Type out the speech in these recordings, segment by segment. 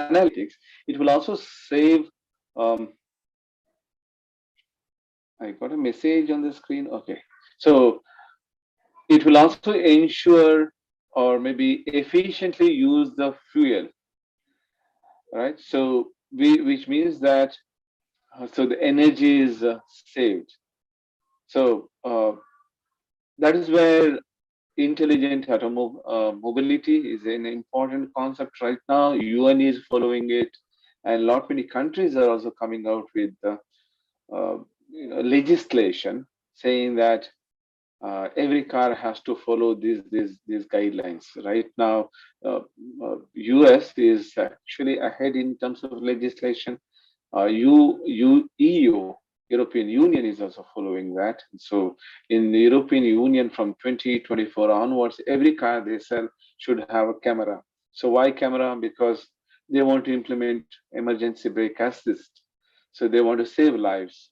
analytics, it will also save. Um, I got a message on the screen. Okay, so it will also ensure or maybe efficiently use the fuel, right? So which means that so the energy is saved. So that is where intelligent mobility is an important concept right now. UN is following it, and lot many countries are also coming out with uh, legislation saying that every car has to follow these guidelines. Right now, US is actually ahead in terms of legislation. EU, European Union is also following that. So in the European Union from 2024 onwards, every car they sell should have a camera. So why camera? Because they want to implement emergency brake assist. So they want to save lives.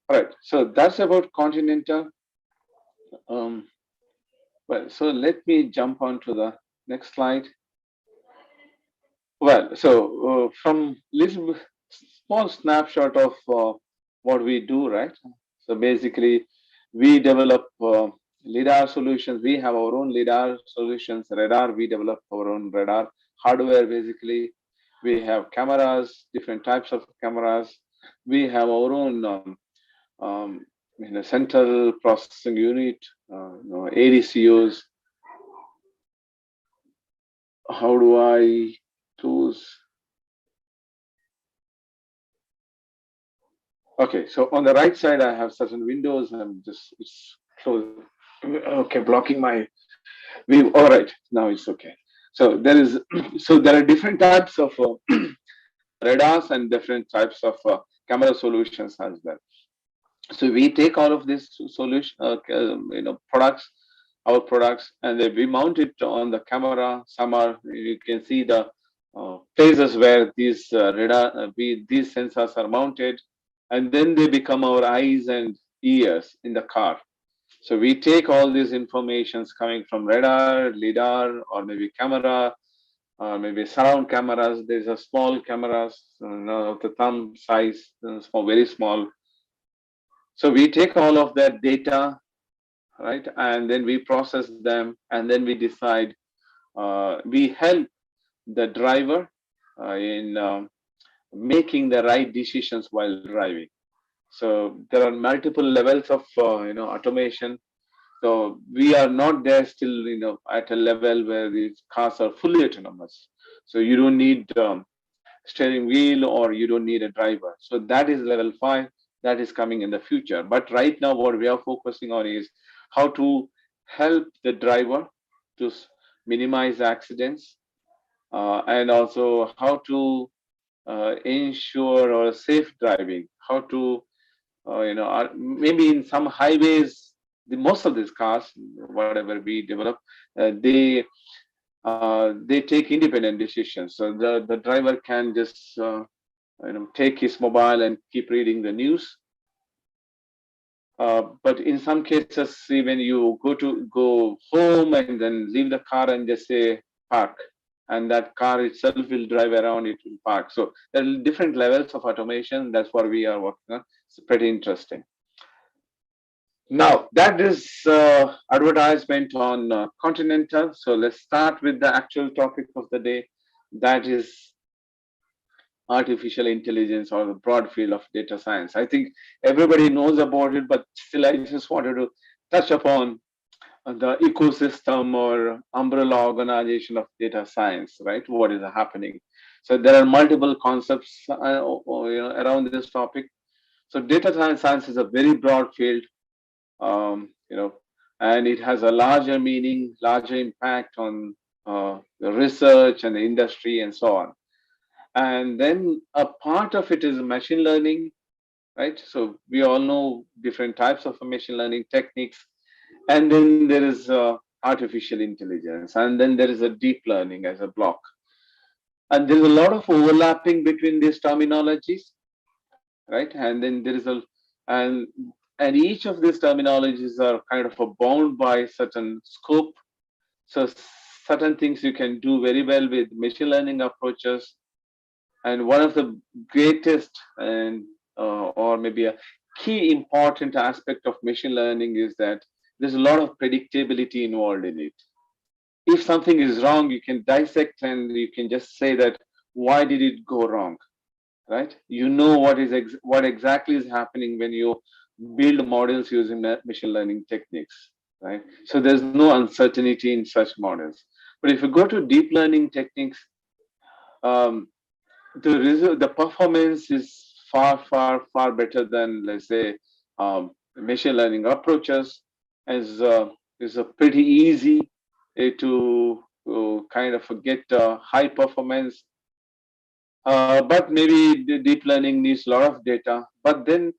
All right. So that's about Continental. Um, well, so let me jump on to the next slide. Well, so from little small snapshot of what we do, right? So basically, we develop lidar solutions. We have our own lidar solutions. Radar, we develop our own radar hardware. Basically, we have cameras, different types of cameras. We have our own central processing unit, ADCOs. How do I choose? Okay, so on the right side, I have certain windows. I'm just it's close. Okay, blocking my view. All right, now it's okay. So there is so there are different types of radars and different types of camera solutions as well. So we take all of these solution, products, our products, and then we mount it on the camera. Some are you can see the places where these these sensors are mounted, and then they become our eyes and ears in the car. So we take all these informations coming from radar, lidar, or maybe camera, or maybe surround cameras. There's a small cameras, of the thumb size, small, very small. So we take all of that data, right, and then we process them, and then we decide. We help the driver in making the right decisions while driving. So there are multiple levels of automation. So we are not there still at a level where these cars are fully autonomous. So you don't need steering wheel or you don't need a driver. So that is level 5 that is coming in the future. But right now what we are focusing on is how to help the driver to minimize accidents, and also how to ensure or safe driving, how to maybe in some highways, most of these cars, whatever we develop, they take independent decisions. So the driver can just take his mobile and keep reading the news. But in some cases, even you go home and then leave the car and just say park, and that car itself will drive around. It will park. So there are different levels of automation. That's what we are working on. It's pretty interesting. Now that is advertisement on Continental. So let's start with the actual topic of the day. That is artificial intelligence or the broad field of data science. I think everybody knows about it, but still, I just wanted to touch upon the ecosystem or umbrella organization of data science, right? What is happening? So there are multiple concepts around this topic. So data science is a very broad field, and it has a larger meaning, larger impact on the research and the industry and so on. And then a part of it is machine learning, right? So we all know different types of machine learning techniques, and then there is artificial intelligence, and then there is a deep learning as a block, and there's a lot of overlapping between these terminologies, right? And then there is a and and each of these terminologies are kind of bound by certain scope. So certain things you can do very well with machine learning approaches, And one of the greatest and or maybe a key important aspect of machine learning is that there's a lot of predictability involved in it. If something is wrong, you can dissect and you can just say that why did it go wrong, right? You know what exactly is happening when you build models using machine learning techniques, right? So there's no uncertainty in such models. But if you go to deep learning techniques, um, the performance is far better than, let's say, machine learning approaches. Is pretty easy to kind of get high performance, but maybe the deep learning needs a lot of data. But then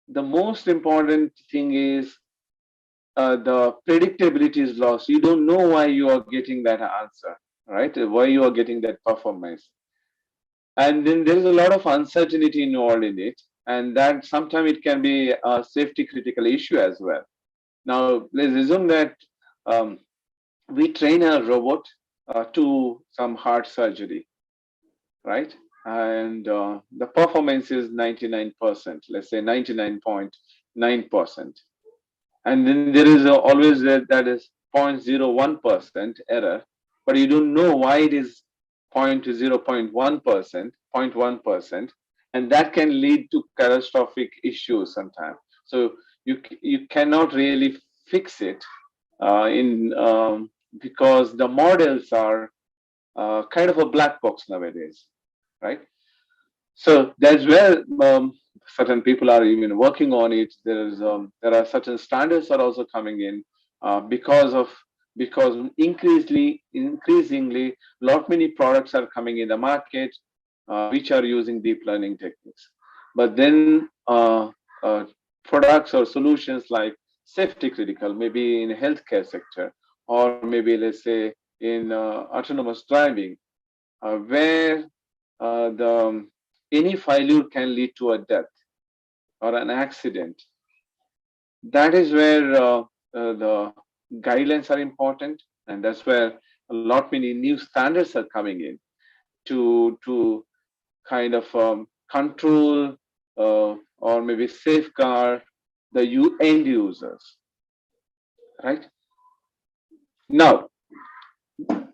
the most important thing is the predictability is lost. You don't know why you are getting that answer, right? Why you are getting that performance. And then there is a lot of uncertainty involved in it, and that sometimes it can be a safety critical issue as well. Now, let's assume that um, we train a robot to some heart surgery, right? And the performance is 99%, let's say 99.9%. And then there is always that is 0.01% error, but you don't know why it is 0.1%, 0.1%, and that can lead to catastrophic issues sometimes. So you cannot really fix it in because the models are kind of a black box nowadays, right? So that's where certain people are even working on it. There are certain standards are also coming in because increasingly lot many products are coming in the market which are using deep learning techniques. But then products or solutions like safety critical, maybe in healthcare sector, or maybe let's say in autonomous driving, where the any failure can lead to a death or an accident. That is where the guidelines are important, and that's where a lot many new standards are coming in to kind of control or maybe safeguard the end users, right? Now,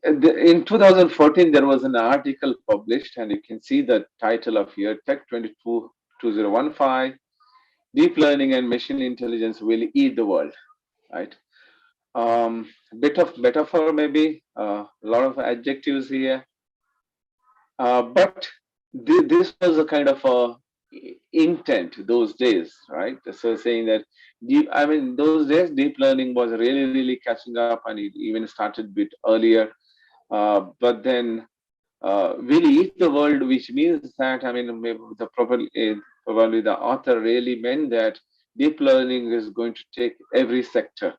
in 2014, there was an article published, and you can see the title of here, Tech 2015. Deep learning and machine intelligence will eat the world, right? Bit of metaphor, maybe a lot of adjectives here, but this was a kind of a intent those days, right? So saying that I mean, those days deep learning was really catching up, and it even started a bit earlier. But then will eat the world, which means that, I mean, maybe probably the author really meant that deep learning is going to take every sector,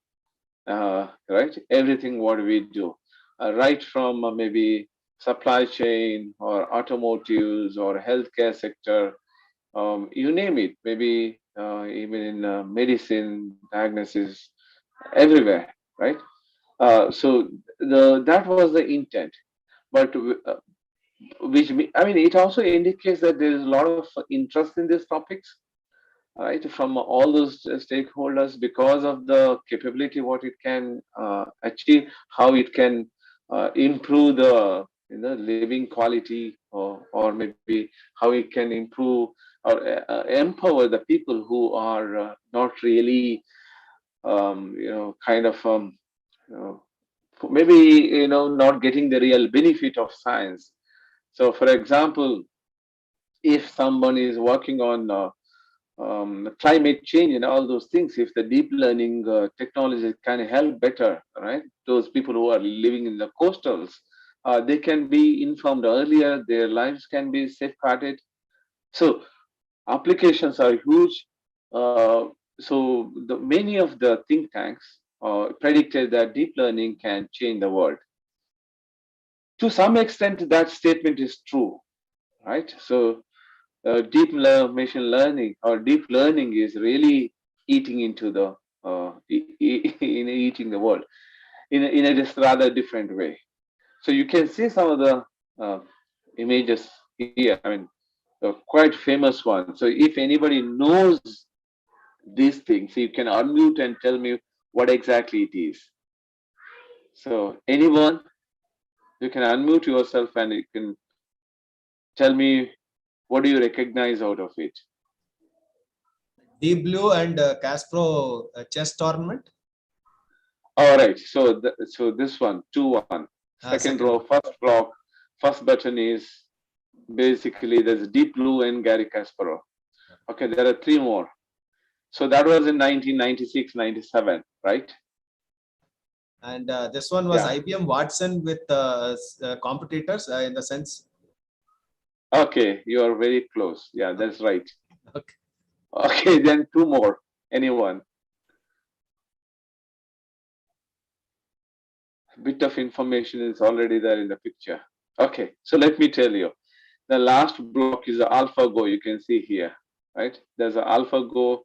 right? Everything what we do, right from maybe supply chain or automotives or healthcare sector, you name it, maybe even in medicine, diagnosis, everywhere, right? So that was the intent, but I mean, it also indicates that there is a lot of interest in these topics, right, from all those stakeholders because of the capability, what it can achieve, how it can improve the living quality, or maybe how it can improve or empower the people who are not really kind of maybe not getting the real benefit of science. So, for example, if someone is working on climate change and all those things, if the deep learning technology can help better, right? Those people who are living in the coastals, they can be informed earlier, their lives can be safeguarded. So applications are huge. Many of the think tanks predicted that deep learning can change the world. To some extent, that statement is true, right? So machine learning or deep learning is really eating into the eating the world in a just rather different way. So you can see some of the uh, images here. I mean, a quite famous one. So if anybody knows these things, you can unmute and tell me what exactly it is. So anyone, you can unmute yourself and you can tell me what do you recognize out of it. Deep Blue and Caspro chess tournament. All right. So so this one, 2-1. Second row, first block, first button is basically there's Deep Blue and Gary Kasparov. Okay, there are three more. So that was in 1996, 97, right? And this one was IBM Watson with competitors in the sense. Okay, you are very close. Yeah, that's right. Okay. Okay, then two more. Anyone? A bit of information is already there in the picture. Okay, so let me tell you. The last block is AlphaGo. You can see here, right? There's an AlphaGo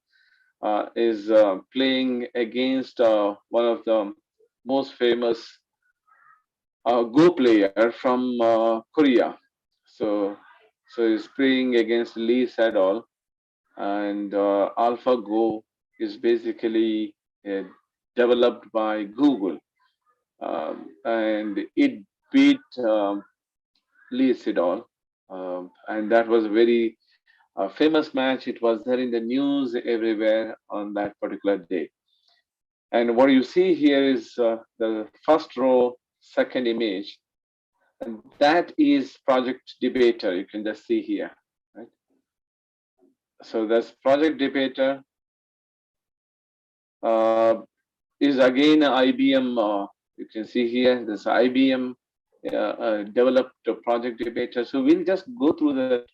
is playing against one of the most famous Go player from Korea. So he's playing against Lee Sedol, and AlphaGo is basically developed by Google, and it beat Lee Sedol, and that was a very famous match. It was there in the news everywhere on that particular day. And what you see here is the first row, second image, and that is Project Debater. You can just see here, right? So that's Project Debater. Is again IBM. You can see here, this IBM developed a Project Debater. So we'll just go through the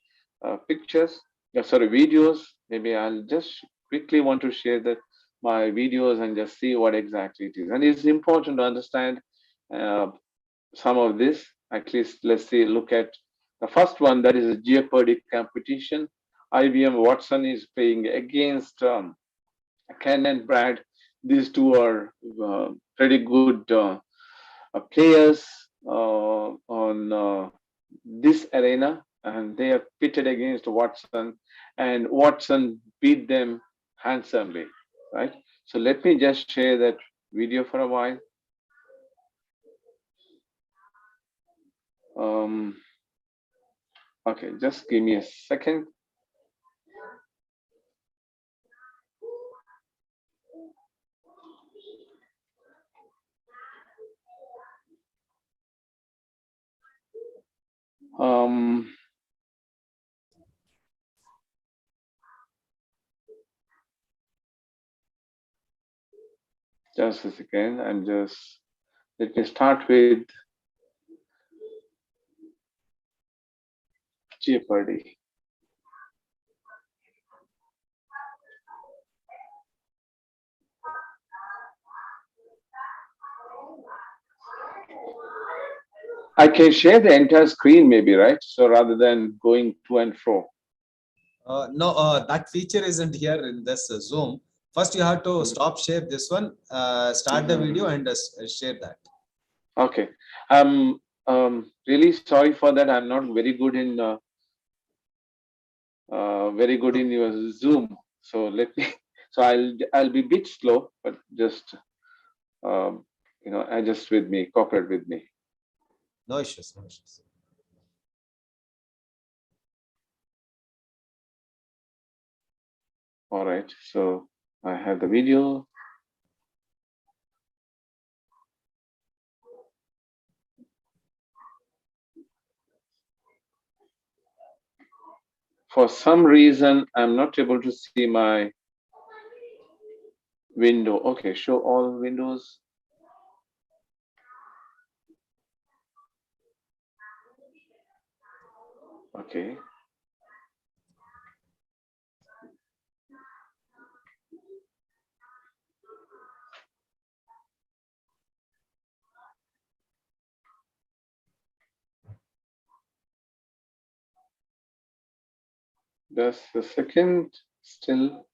pictures, sorry, videos. Maybe I'll just quickly want to share my videos and just see what exactly it is. And it's important to understand some of this. At least let's see, look at the first one, that is a Jeopardy competition. IBM Watson is playing against Ken and Brad. These two are pretty good players on this arena, and they are pitted against Watson, and Watson beat them handsomely, right? So let me just share that video for a while. Okay, just give me a second. Just a second, and just let me start with Jeopardy. I can share the entire screen maybe, right? So rather than going to and fro. No, that feature isn't here in this Zoom. First, you have to stop share this one, start the video and share that. Okay. I'm really sorry for that. I'm not very good in your Zoom. So let me. So I'll be a bit slow, but just adjust with me, cooperate with me. No issues. No issues. All right. So I have the video. For some reason, I'm not able to see my window. Okay, show all windows. Okay. Just a second, still.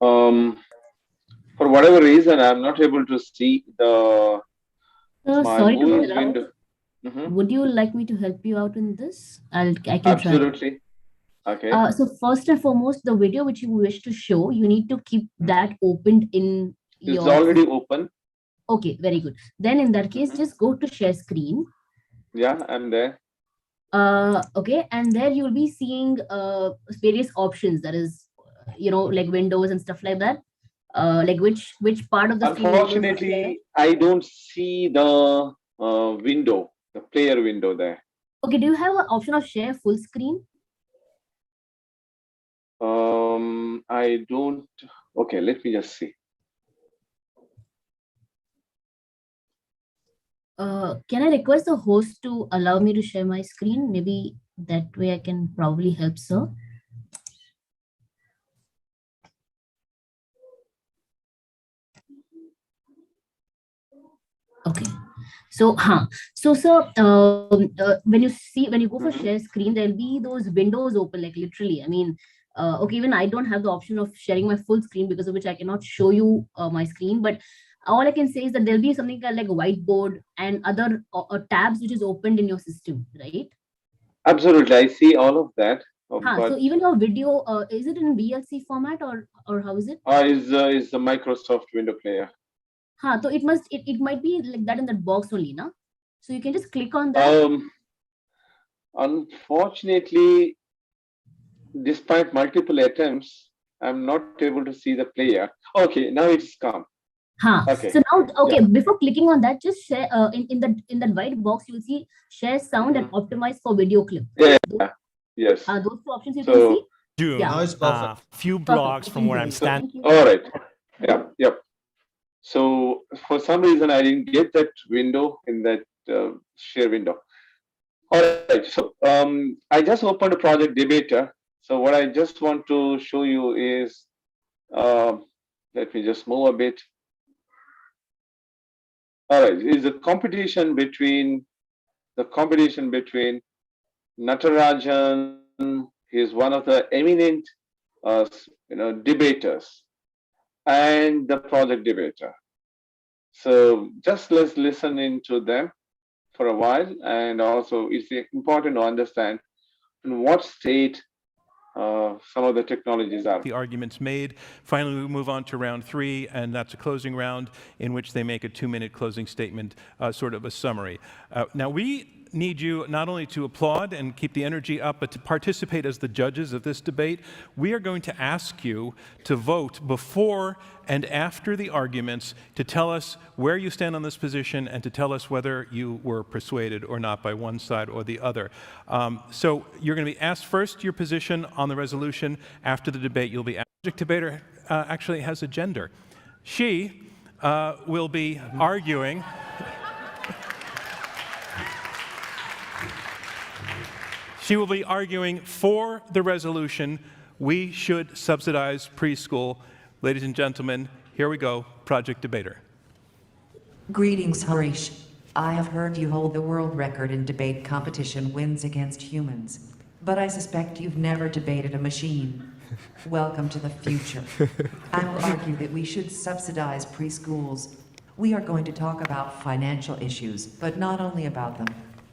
For whatever reason, I'm not able to see my sorry to movies interrupt. window. Hmm. Would you like me to help you out in this? I can try. Absolutely. Okay. So first and foremost, the video which you wish to show, you need to keep Mhm. that opened in It's your already system. open. Okay, very good. Then in that case, Hmm. just go to share screen. Yeah, I'm there. Okay, and there you'll be seeing various options. That is, like windows and stuff like that. Like which part of the screen you want to share. Unfortunately, I don't see the window, the player window there. Okay, do you have an option of share full screen? I don't. Okay, let me just see. Can I request the host to allow me to share my screen? Maybe that way I can probably help sir. Okay. So, so sir, when you go for share Hmm. screen, there'll be those windows open, like literally. I mean, okay, even I don't have the option of sharing my full screen because of which I cannot show you my screen. But all I can say is that there'll be something called like a whiteboard and other tabs which is opened in your system, right? Absolutely, I see all of that. So But even your video, is it in VLC format or how is it? is the Microsoft window player? So it might be like that in that box only, na? So you can just click on that. Um, Unfortunately, despite multiple attempts, I'm not able to see the player. Okay, now it's come. Okay, So now, yeah. okay, before clicking on that, just share in that white box, you'll see share sound and Hmm. optimize for video clip, Yeah, right? yeah, yes. Those two options you can see. So, Yeah, Now June, it's perfect. few perfect. blocks You from can where go I'm ahead. so standing. Thank you. all right. Yeah, yep. So for some reason, I didn't get that window in that share window. All right. So I just opened a project debater. So what I just want to show you is, um, let me just move a bit. All right, is the competition between Natarajan. He's one of the eminent, debaters, and the project debater. So just let's listen into them for a while, and also it's important to understand in what state some of the technologies are. The arguments made. Finally, we move on to round three, and that's a closing round in which they make a 2-minute closing statement, sort of a summary. Now, we need you not only to applaud and keep the energy up, but to participate as the judges of this debate. We are going to ask you to vote before and after the arguments to tell us where you stand on this position and to tell us whether you were persuaded or not by one side or the other. So you're going to be asked first your position on the resolution. After the debate, you'll be asked. The debater actually has a gender. She will be arguing. She will be arguing for the resolution, we should subsidize preschool. Ladies and gentlemen, here we go, Project Debater. Greetings, Harish. I have heard you hold the world record in debate competition wins against humans. But I suspect you've never debated a machine. Welcome to the future. I will argue that we should subsidize preschools. We are going to talk about financial issues, but not only about them.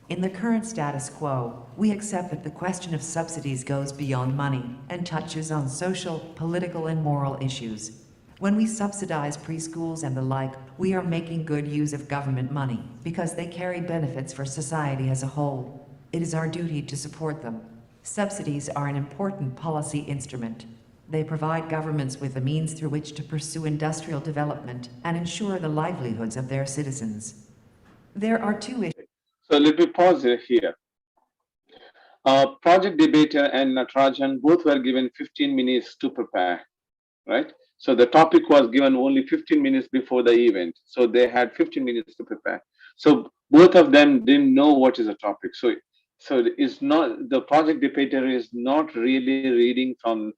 In the current status quo, we accept that the question of subsidies goes beyond money and touches on social, political, and moral issues. When we subsidize preschools and the like, we are making good use of government money because they carry benefits for society as a whole. It is our duty to support them. Subsidies are an important policy instrument. They provide governments with the means through which to pursue industrial development and ensure the livelihoods of their citizens. There are two issues. So let me pause it here. Project debater and Natarajan both were given 15 minutes to prepare, right? So the topic was given only 15 minutes before the event. So they had 15 minutes to prepare. So both of them didn't know what is the topic. So it's not, the project debater is not really reading from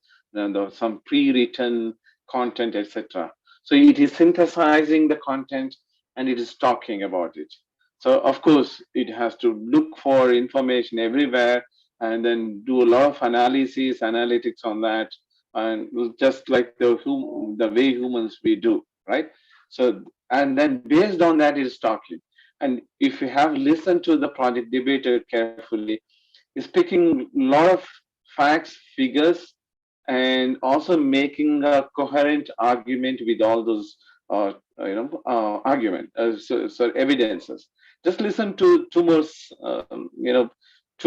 some pre-written content, etc. So it is synthesizing the content and it is talking about it. So of course it has to look for information everywhere and then do a lot of analysis, analytics on that, and just like the way humans we do, right? So and then based on that is talking. And if you have listened to the project debater carefully, he's picking a lot of facts, figures, and also making a coherent argument with all those evidences. Just listen to two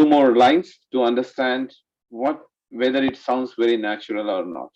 more lines to understand what whether it sounds very natural or not.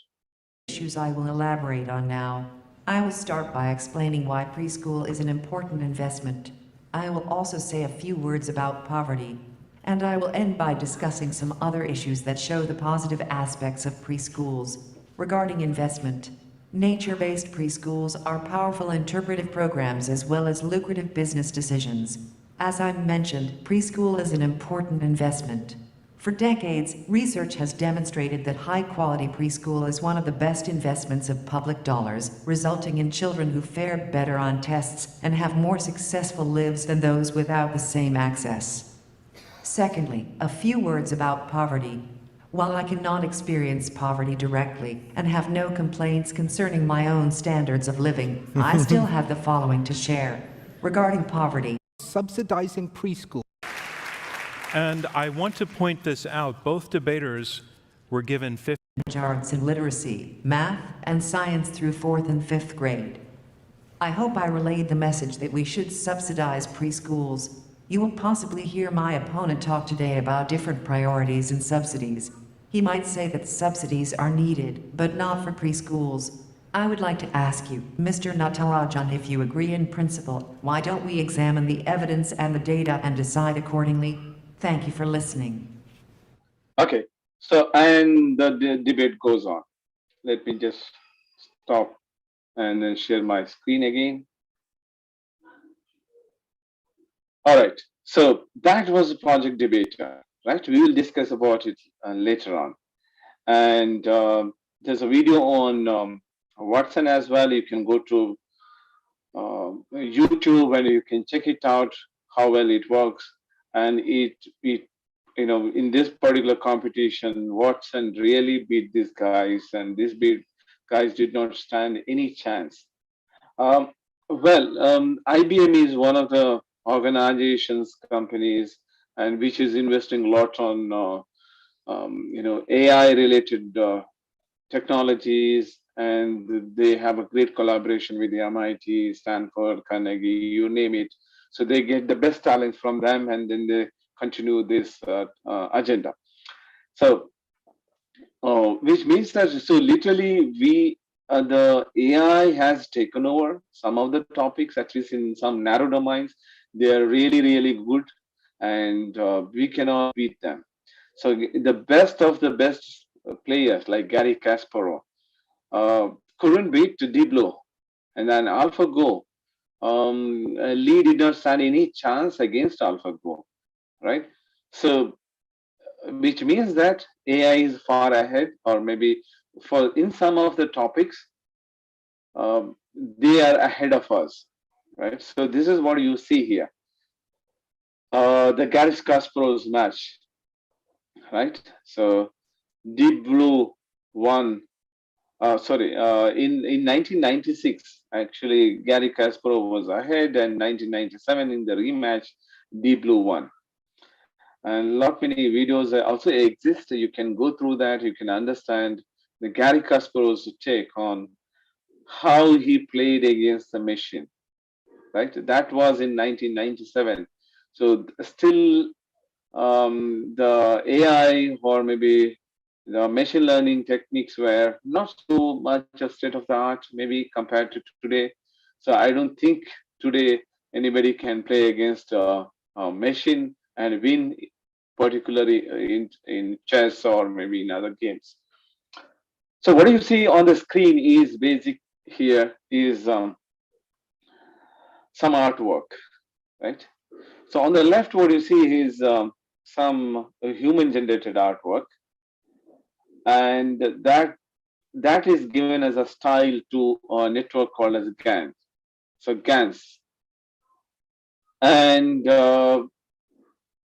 Issues I will elaborate on now. I will start by explaining why preschool is an important investment. I will also say a few words about poverty. And I will end by discussing some other issues that show the positive aspects of preschools. Regarding investment, nature-based preschools are powerful interpretive programs as well as lucrative business decisions. As I mentioned, preschool is an important investment. For decades, research has demonstrated that high-quality preschool is one of the best investments of public dollars, resulting in children who fare better on tests and have more successful lives than those without the same access. Secondly, a few words about poverty. While I cannot experience poverty directly and have no complaints concerning my own standards of living, I still have the following to share. Regarding poverty, subsidizing preschool. And I want to point this out. Both debaters were given 50. Arts and literacy, math, and science through 4th and 5th grade. I hope I relayed the message that we should subsidize preschools. You will possibly hear my opponent talk today about different priorities and subsidies. He might say that subsidies are needed, but not for preschools. I would like to ask you, Mr. Natarajan, if you agree in principle, why don't we examine the evidence and the data and decide accordingly? Thank you for listening. Okay, so and the debate goes on. Let me just stop and then share my screen again. All right, so that was a project debater, right? We will discuss about it later on. And there's a video on Watson as well. You can go to YouTube and you can check it out how well it works. And it in this particular competition, Watson really beat these guys, and these guys did not stand any chance. IBM is one of the organizations, companies, and which is investing a lot on AI related technologies, and they have a great collaboration with the MIT, Stanford, Carnegie, you name it. So they get the best talent from them, and then they continue this agenda. So, which means that literally the AI has taken over some of the topics, at least in some narrow domains. They are really, really good, and we cannot beat them. So the best of the best players like Gary Kasparov couldn't beat Deep Blue, and then AlphaGo. Lee did not stand any chance against AlphaGo, right? So, which means that AI is far ahead, or maybe in some of the topics, they are ahead of us, right? So this is what you see here. The Gary Kasparov's match, right? So Deep Blue won. In 1996, actually, Gary Kasparov was ahead, and 1997 in the rematch, Deep Blue won. And a lot many videos also exist. You can go through that. You can understand the Gary Kasparov's take on how he played against the machine, right? That was in 1997. So still, the AI or maybe the machine learning techniques were not so much a state of the art, maybe compared to today. So I don't think today anybody can play against a machine and win, particularly in chess or maybe in other games. So what you see on the screen is basic here is some artwork, right? So on the left, what you see is some human generated artwork, and that is given as a style to a network called as GANs. So GANs, and so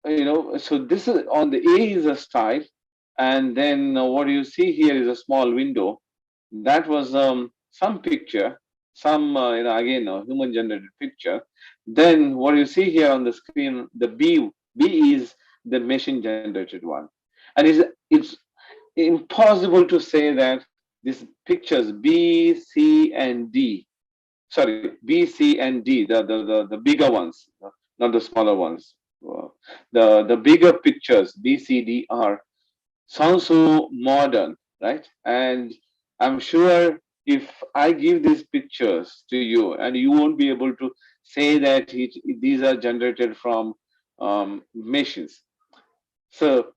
this is on the A is a style, and then what you see here is a small window. That was some picture, some again a human generated picture, then what you see here on the screen, the B is the machine generated one, and it's impossible to say that these pictures B, C, and D, sorry, B, C, and D, the bigger ones, not the smaller ones. The bigger pictures B, C, D are sound so modern, right? And I'm sure if I give these pictures to you, and you won't be able to say that these are generated from machines. So,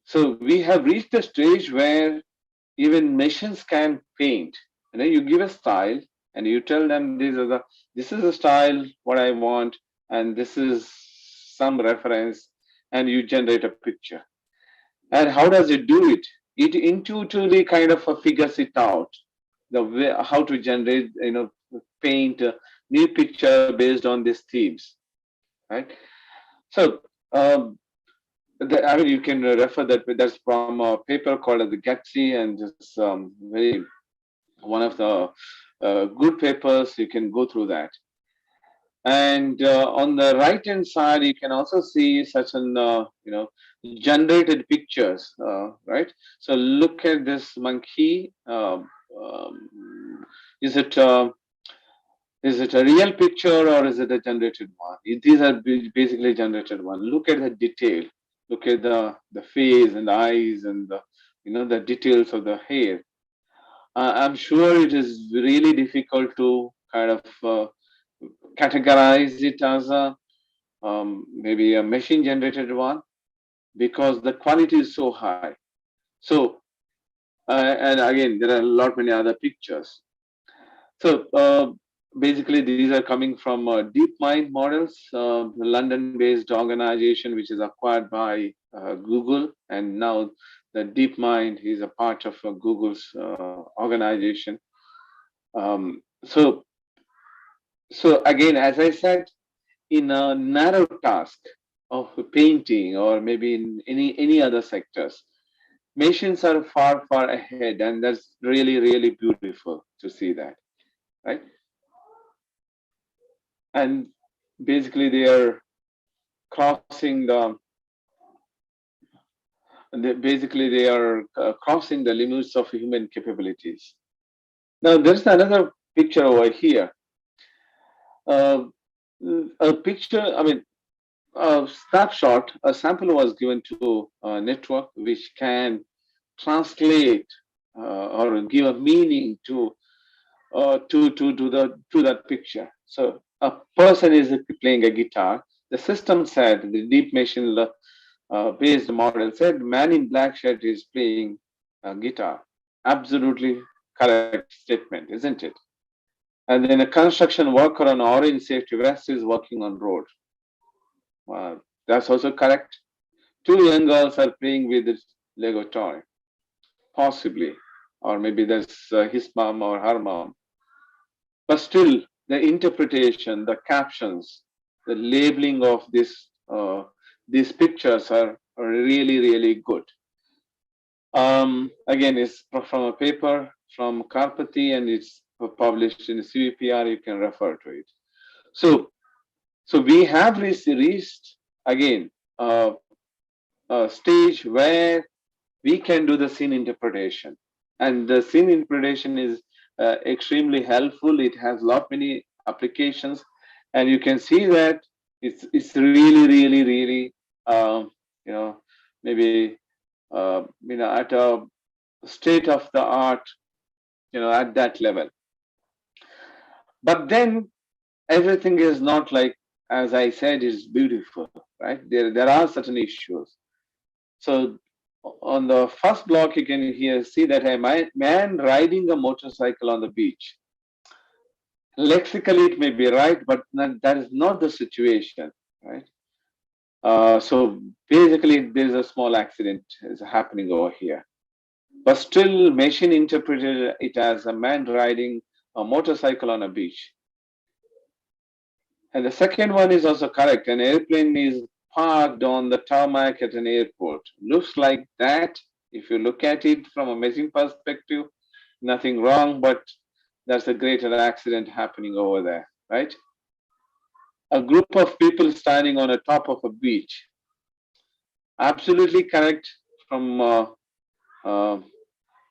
so we have reached a stage where even machines can paint. You give a style and you tell them this is a style what I want, and this is some reference, and you generate a picture. And how does it do it? It intuitively kind of figures it out, the way how to generate, paint a new picture based on these themes, right? So, I mean, you can refer that. That's from a paper called the Gatsby, and it's very one of the good papers. You can go through that. And on the right hand side, you can also see such an generated pictures, right? So look at this monkey. Is it is it a real picture or is it a generated one? These are basically generated one. Look at the detail. Look at the face and the eyes and the the details of the hair. I'm sure it is really difficult to kind of categorize it as a maybe a machine generated one, because the quality is so high. So and again, there are a lot many other pictures. So basically, these are coming from DeepMind models, London-based organization which is acquired by Google, and now the DeepMind is a part of Google's organization. So, so again, as I said, in a narrow task of painting or maybe in any other sectors, machines are far ahead, and that's really beautiful to see that, right? And basically, they are crossing they are crossing the limits of human capabilities. Now, there's another picture over here. Uh, a picture, I mean, a snapshot, a sample was given to a network which can translate or give a meaning to that picture. So a person is playing a guitar. The system said, the deep machine based model said, man in black shirt is playing a guitar. Absolutely correct statement, isn't it? And then a construction worker on orange safety vest is working on road. That's also correct. Two young girls are playing with this Lego toy, possibly, or maybe that's his mom or her mom. But still, the interpretation, the captions, the labeling of these pictures are really good. Again, it's from a paper from Karpathy, and it's published in the CVPR. You can refer to it. So, so we have reached again a stage where we can do the scene interpretation, and the scene interpretation is extremely helpful. It has lot many applications, and you can see that it's really you know maybe at a state of the art, at that level. But then everything is not like, as I said, is beautiful, right? There are certain issues. So on the first block, you can here see that a man riding a motorcycle on the beach. Lexically, it may be right, but that is not the situation, right? So basically, there's a small accident is happening over here, but still, machine interpreted it as a man riding a motorcycle on a beach. And the second one is also correct. An airplane is parked on the tarmac at an airport. Looks like that. If you look at it from a machine perspective, nothing wrong, but there's a greater accident happening over there, right? A group of people standing on a top of a beach. Absolutely correct from uh,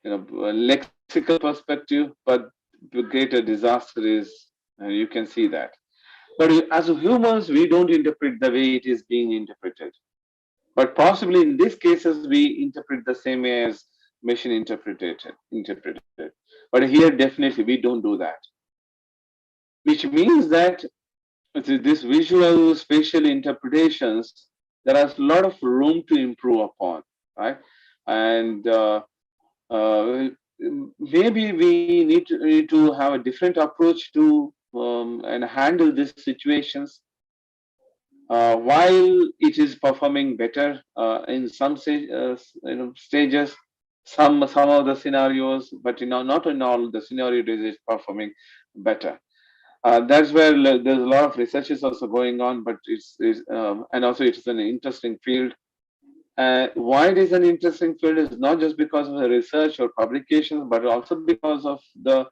lexical perspective, but the greater disaster is, you can see that. But as humans, we don't interpret the way it is being interpreted. But possibly in these cases, we interpret the same way as machine interpreted. But here, definitely, we don't do that. Which means that with this visual spatial interpretations, there is a lot of room to improve upon, right? And maybe we need to have a different approach to and handle these situations. While it is performing better in some stages, some of the scenarios, but not in all the scenarios it is performing better. That's where there's a lot of research is also going on, but and also it's an interesting field. Why it is an interesting field is not just because of the research or publications, but also because of the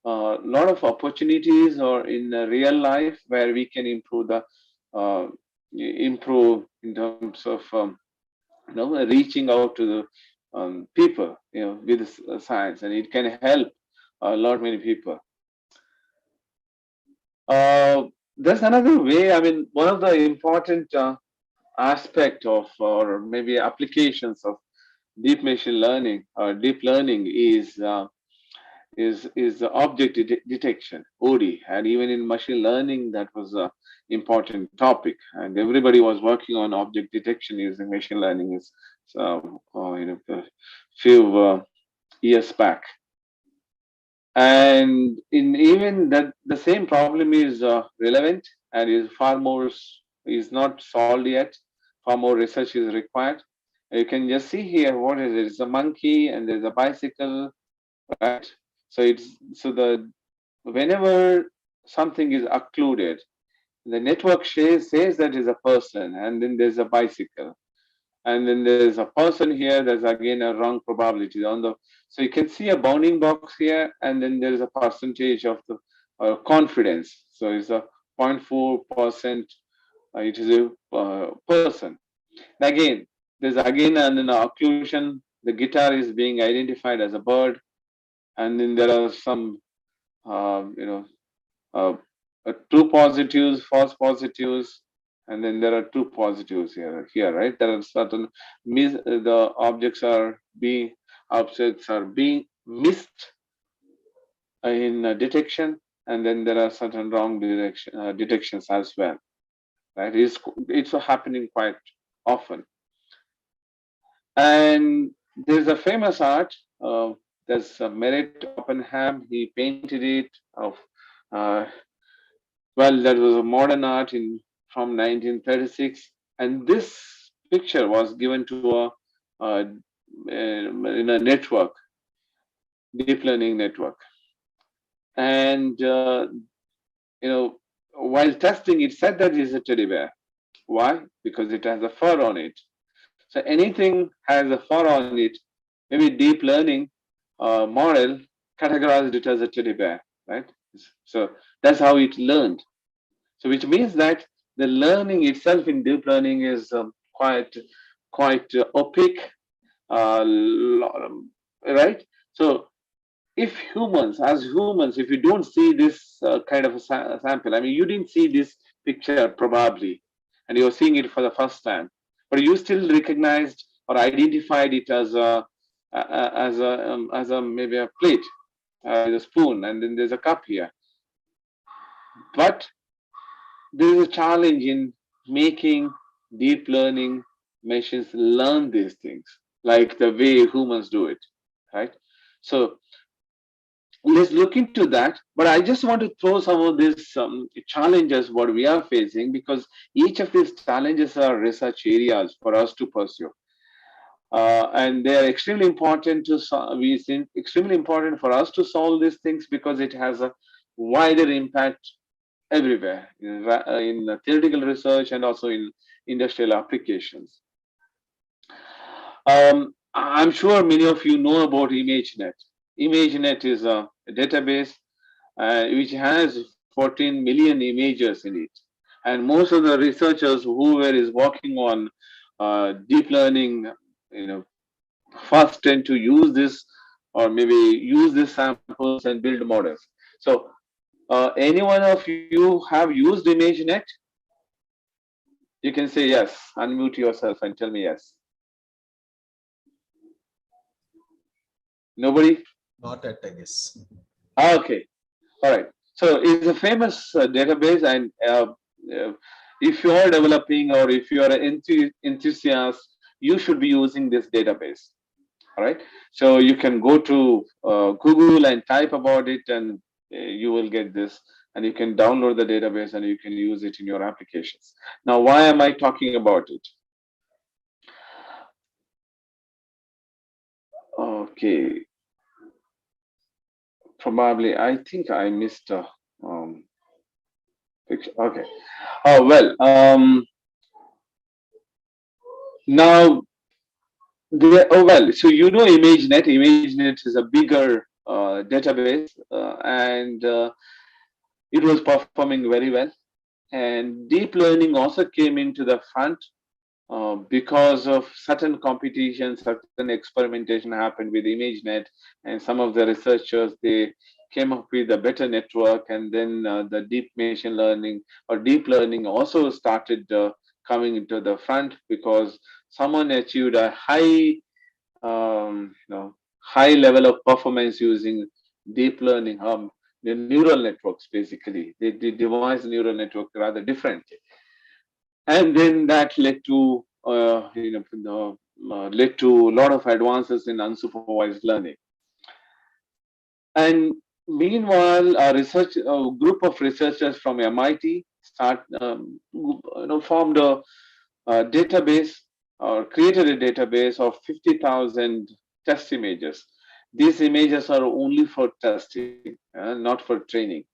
lot of opportunities or in real life where we can uh, improve in terms of reaching out to the people with science, and it can help a lot many people. There's another way. I mean, one of the important aspect of or maybe applications of deep machine learning or deep learning is the object detection, OD, and even in machine learning that was a important topic, and everybody was working on object detection using machine learning is a few years back. And in even that the same problem is relevant and is far more is not solved yet. Far more research is required. You can just see here what is it? It's a monkey and there's a bicycle, right? So the whenever something is occluded, the network says that is a person, and then there's a bicycle, and then there's a person here. There's again a wrong probability on the. So you can see a bounding box here, and then there is a percentage of the confidence. So it's a 0.4%. It is a person. Again, there's again an occlusion. The guitar is being identified as a bird, and then there are some, uh, two positives, false positives, and then there are two positives here, right? There are certain the objects are being missed in detection, and then there are certain wrong detections as well, right? It's happening quite often. And there's a famous art. There's Merritt Oppenheim. He painted it of. Uh, well, that was a modern art from 1936, and this picture was given to in a network, deep learning network, and while testing, it said that it's a teddy bear. Why? Because it has a fur on it. So anything has a fur on it, maybe deep learning model categorized it as a teddy bear, right? So that's how it learned. So which means that the learning itself in deep learning is quite opaque, right? So if as humans, if you don't see this kind of a sample, I mean, you didn't see this picture probably, and you're seeing it for the first time, but you still recognized or identified it as a maybe a plate, a spoon, and then there's a cup here. But there is a challenge in making deep learning machines learn these things like the way humans do it, right? So let's look into that. But I just want to throw some of these challenges what we are facing, because each of these challenges are research areas for us to pursue. And they are extremely important extremely important for us to solve these things, because it has a wider impact everywhere in theoretical research and also in industrial applications. I'm sure many of you know about ImageNet. ImageNet is a database which has 14 million images in it. And most of the researchers who were is working on deep learning, first tend to use this or maybe use these samples and build models. So, any one of you have used ImageNet? You can say yes. Unmute yourself and tell me yes. Nobody? Not at, I guess. Okay. All right. So it's a famous database, and if you are developing or if you are an enthusiast, you should be using this database. All right. So you can go to Google and type about it, and you will get this. And you can download the database and you can use it in your applications. Now, why am I talking about it? Okay. Probably, I think I missed a picture. Okay. Oh, well, now, so ImageNet. ImageNet is a bigger database, and it was performing very well. And deep learning also came into the front because of certain competition, certain experimentation happened with ImageNet, and some of the researchers they came up with a better network, and then the deep machine learning or deep learning also started coming into the front because someone achieved a high level of performance using deep learning. The neural networks basically they devised neural network rather differently, and then that led to a lot of advances in unsupervised learning. And meanwhile, a group of researchers from MIT formed a database or created a database of 50,000 test images. These images are only for testing, not for training.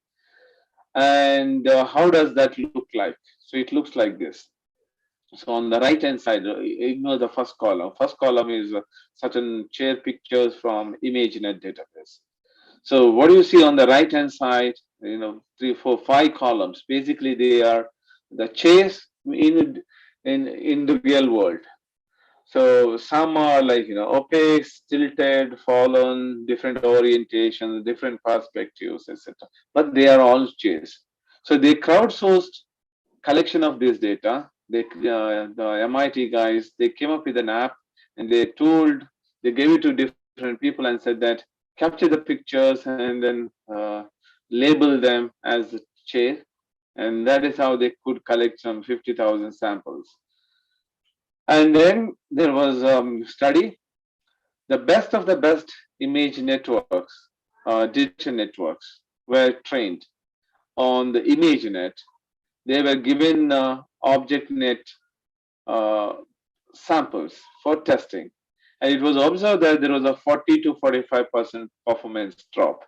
And how does that look like? So it looks like this. So on the right hand side, ignore the first column. First column is certain chair pictures from ImageNet database. So what do you see on the right hand side? 3, 4, 5 columns. Basically, they are the chairs in the real world. So some are like opaque, tilted, fallen, different orientations, different perspectives, etc. But they are all chairs. So they crowdsourced collection of this data. The MIT guys, they came up with an app and they gave it to different people and said that capture the pictures and then label them as a chair. And that is how they could collect some 50,000 samples. And then there was study. The best of the best image networks, digital networks, were trained on the ImageNet. They were given ObjectNet samples for testing, and it was observed that there was a 40 to 45% performance drop,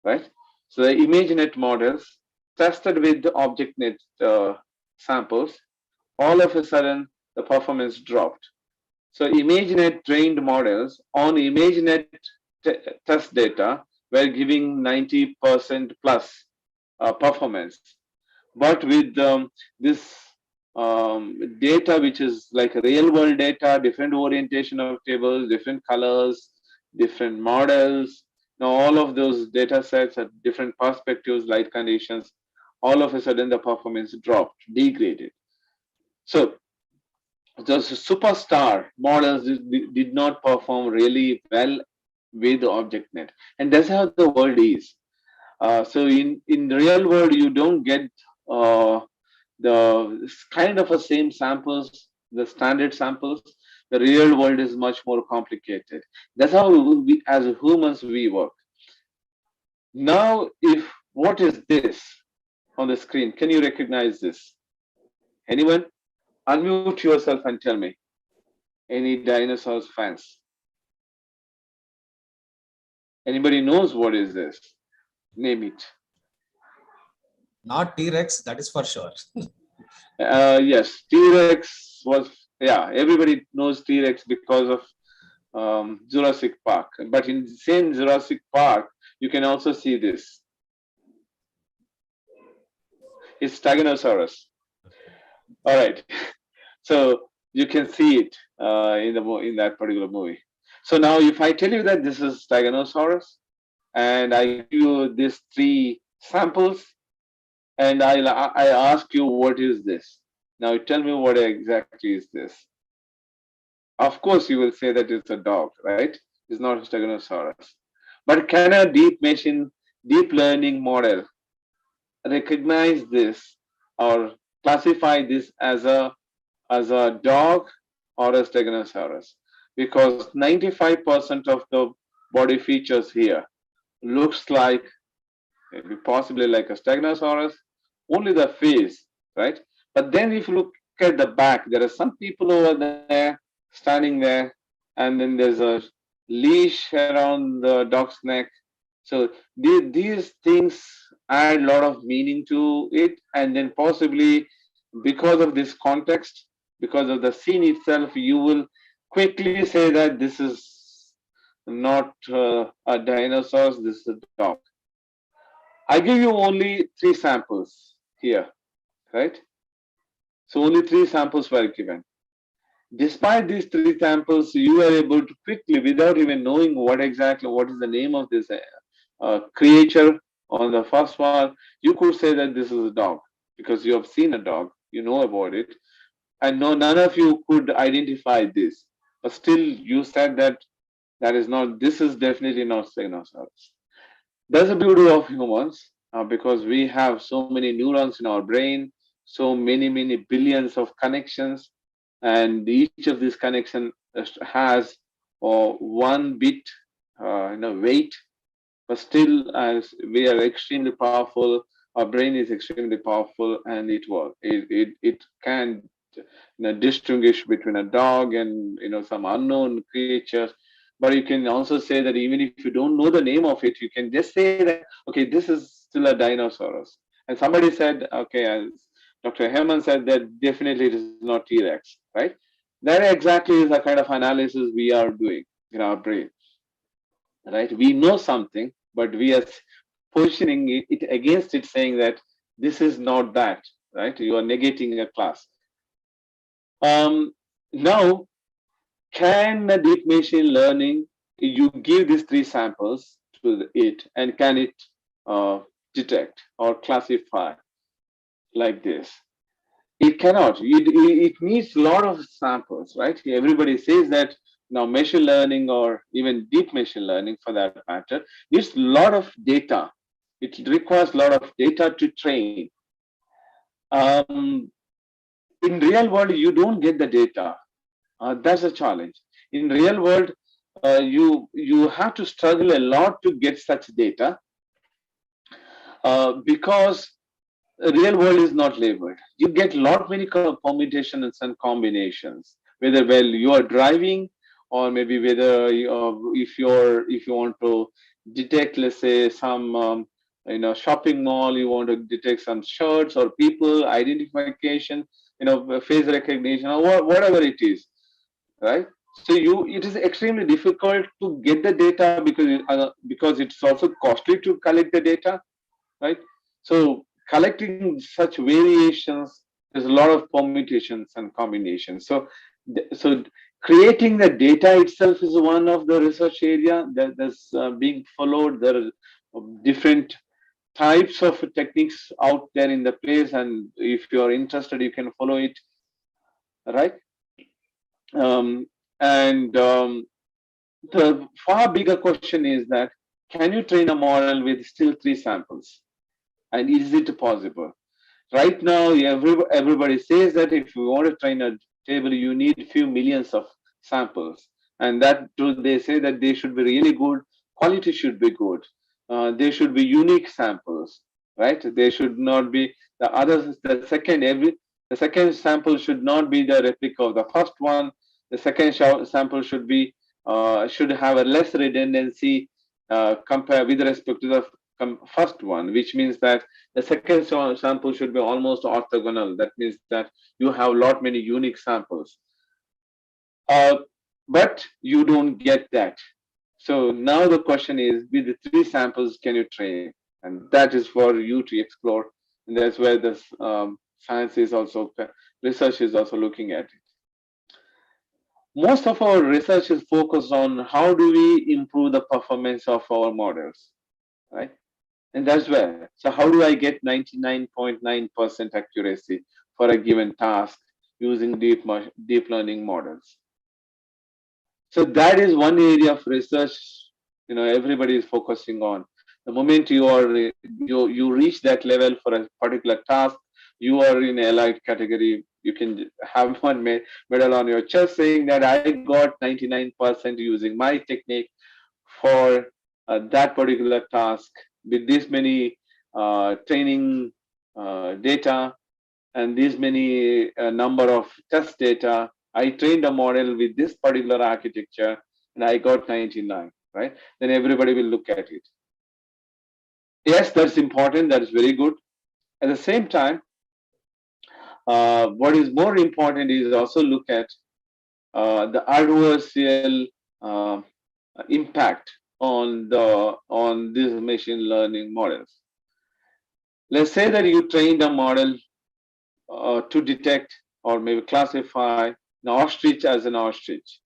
right? So the ImageNet models tested with the ObjectNet samples, all of a sudden the performance dropped. So ImageNet trained models on ImageNet test data were giving 90% plus performance. But with this data, which is like real world data, different orientation of tables, different colors, different models, now all of those data sets at different perspectives, light conditions, all of a sudden the performance dropped, degraded. So the superstar models did not perform really well with ObjectNet, and that's how the world is. So in the real world, you don't get the kind of a same samples, the standard samples. The real world is much more complicated. That's how we, as humans, we work. Now, if what is this on the screen? Can you recognize this? Anyone? Unmute yourself and tell me. Any dinosaurs fans? Anybody knows what is this? Name it. Not T-Rex, that is for sure. Yes, T-Rex was, yeah, everybody knows T-Rex because of Jurassic Park. But in the same Jurassic Park, you can also see this. It's Stegosaurus. All right. So you can see it in that particular movie. So now, if I tell you that this is Stegosaurus, and I give you these three samples, and I ask you what is this? Now tell me what exactly is this? Of course, you will say that it's a dog, right? It's not a Stegosaurus. But can a deep learning model recognize this or classify this as a dog or a Stegosaurus? Because 95% of the body features here looks like maybe possibly like a Stegosaurus, only the face, right? But then if you look at the back, there are some people over there standing there, and then there's a leash around the dog's neck. So these things add a lot of meaning to it, and then possibly because of this context, because of the scene itself, you will quickly say that this is not a dinosaur, this is a dog. I give you only three samples here, right? So only three samples were given. Despite these three samples, you were able to quickly, without even knowing what is the name of this creature on the first one, you could say that this is a dog because you have seen a dog, you know about it, and no, none of you could identify this. But still, you said that that is not. This is definitely not Stegosaurus. That's the beauty of humans because we have so many neurons in our brain, so many billions of connections, and each of these connections has one bit weight, but still, as we are extremely powerful, our brain is extremely powerful, and it can distinguish between a dog and some unknown creatures. But you can also say that even if you don't know the name of it, you can just say that okay, this is still a dinosaurus. And somebody said, okay, as Dr. Herman said, that definitely it is not T-Rex, right? That exactly is the kind of analysis we are doing in our brain, right? We know something, but we are positioning it against it, saying that this is not that, right? You are negating a class. Now, can the deep machine learning, you give these three samples to it, and can it detect or classify like this? It cannot. It needs a lot of samples, right? Everybody says that now machine learning or even deep machine learning for that matter needs a lot of data. It requires a lot of data to train. Um, in real world, you don't get the data. That's a challenge. In real world, you have to struggle a lot to get such data because real world is not labeled. You get lot many permutations and combinations. Whether you are driving, or maybe whether if you want to detect, let's say, some shopping mall, you want to detect some shirts or people identification, face recognition or whatever it is, right? So it is extremely difficult to get the data because it's also costly to collect the data, right? So collecting such variations, there's a lot of permutations and combinations. So creating the data itself is one of the research area that's being followed. There are different types of techniques out there in the place, and if you are interested, you can follow it, right? Um, and the far bigger question is that can you train a model with still three samples? And is it possible? Right now, everybody says that if you want to train a table, you need few millions of samples. And that they say that they should be really good, quality should be good. They should be unique samples, right? They should not be the others. The second sample should not be the replica of the first one. The second sample should have a less redundancy compare with respect to the first one, which means that the second sample should be almost orthogonal. That means that you have a lot many unique samples, but you don't get that. So now the question is, with the three samples, can you train? And that is for you to explore And that's where this science is also, research is also looking at it. Most of our research is focused on how do we improve the performance of our models, right? And that's where. So how do I get 99.9% accuracy for a given task using deep learning models? So that is one area of research, everybody is focusing on. The moment you reach that level for a particular task, you are in elite category. You can have one medal on your chest saying that I got 99% using my technique for that particular task with this many training data and this many number of test data. I trained a model with this particular architecture and I got 99, right? Then everybody will look at it. Yes, that's important. That is very good. At the same time, what is more important is also look at the adversarial impact on these machine learning models. Let's say that you trained a model to detect or maybe classify an ostrich as an ostrich,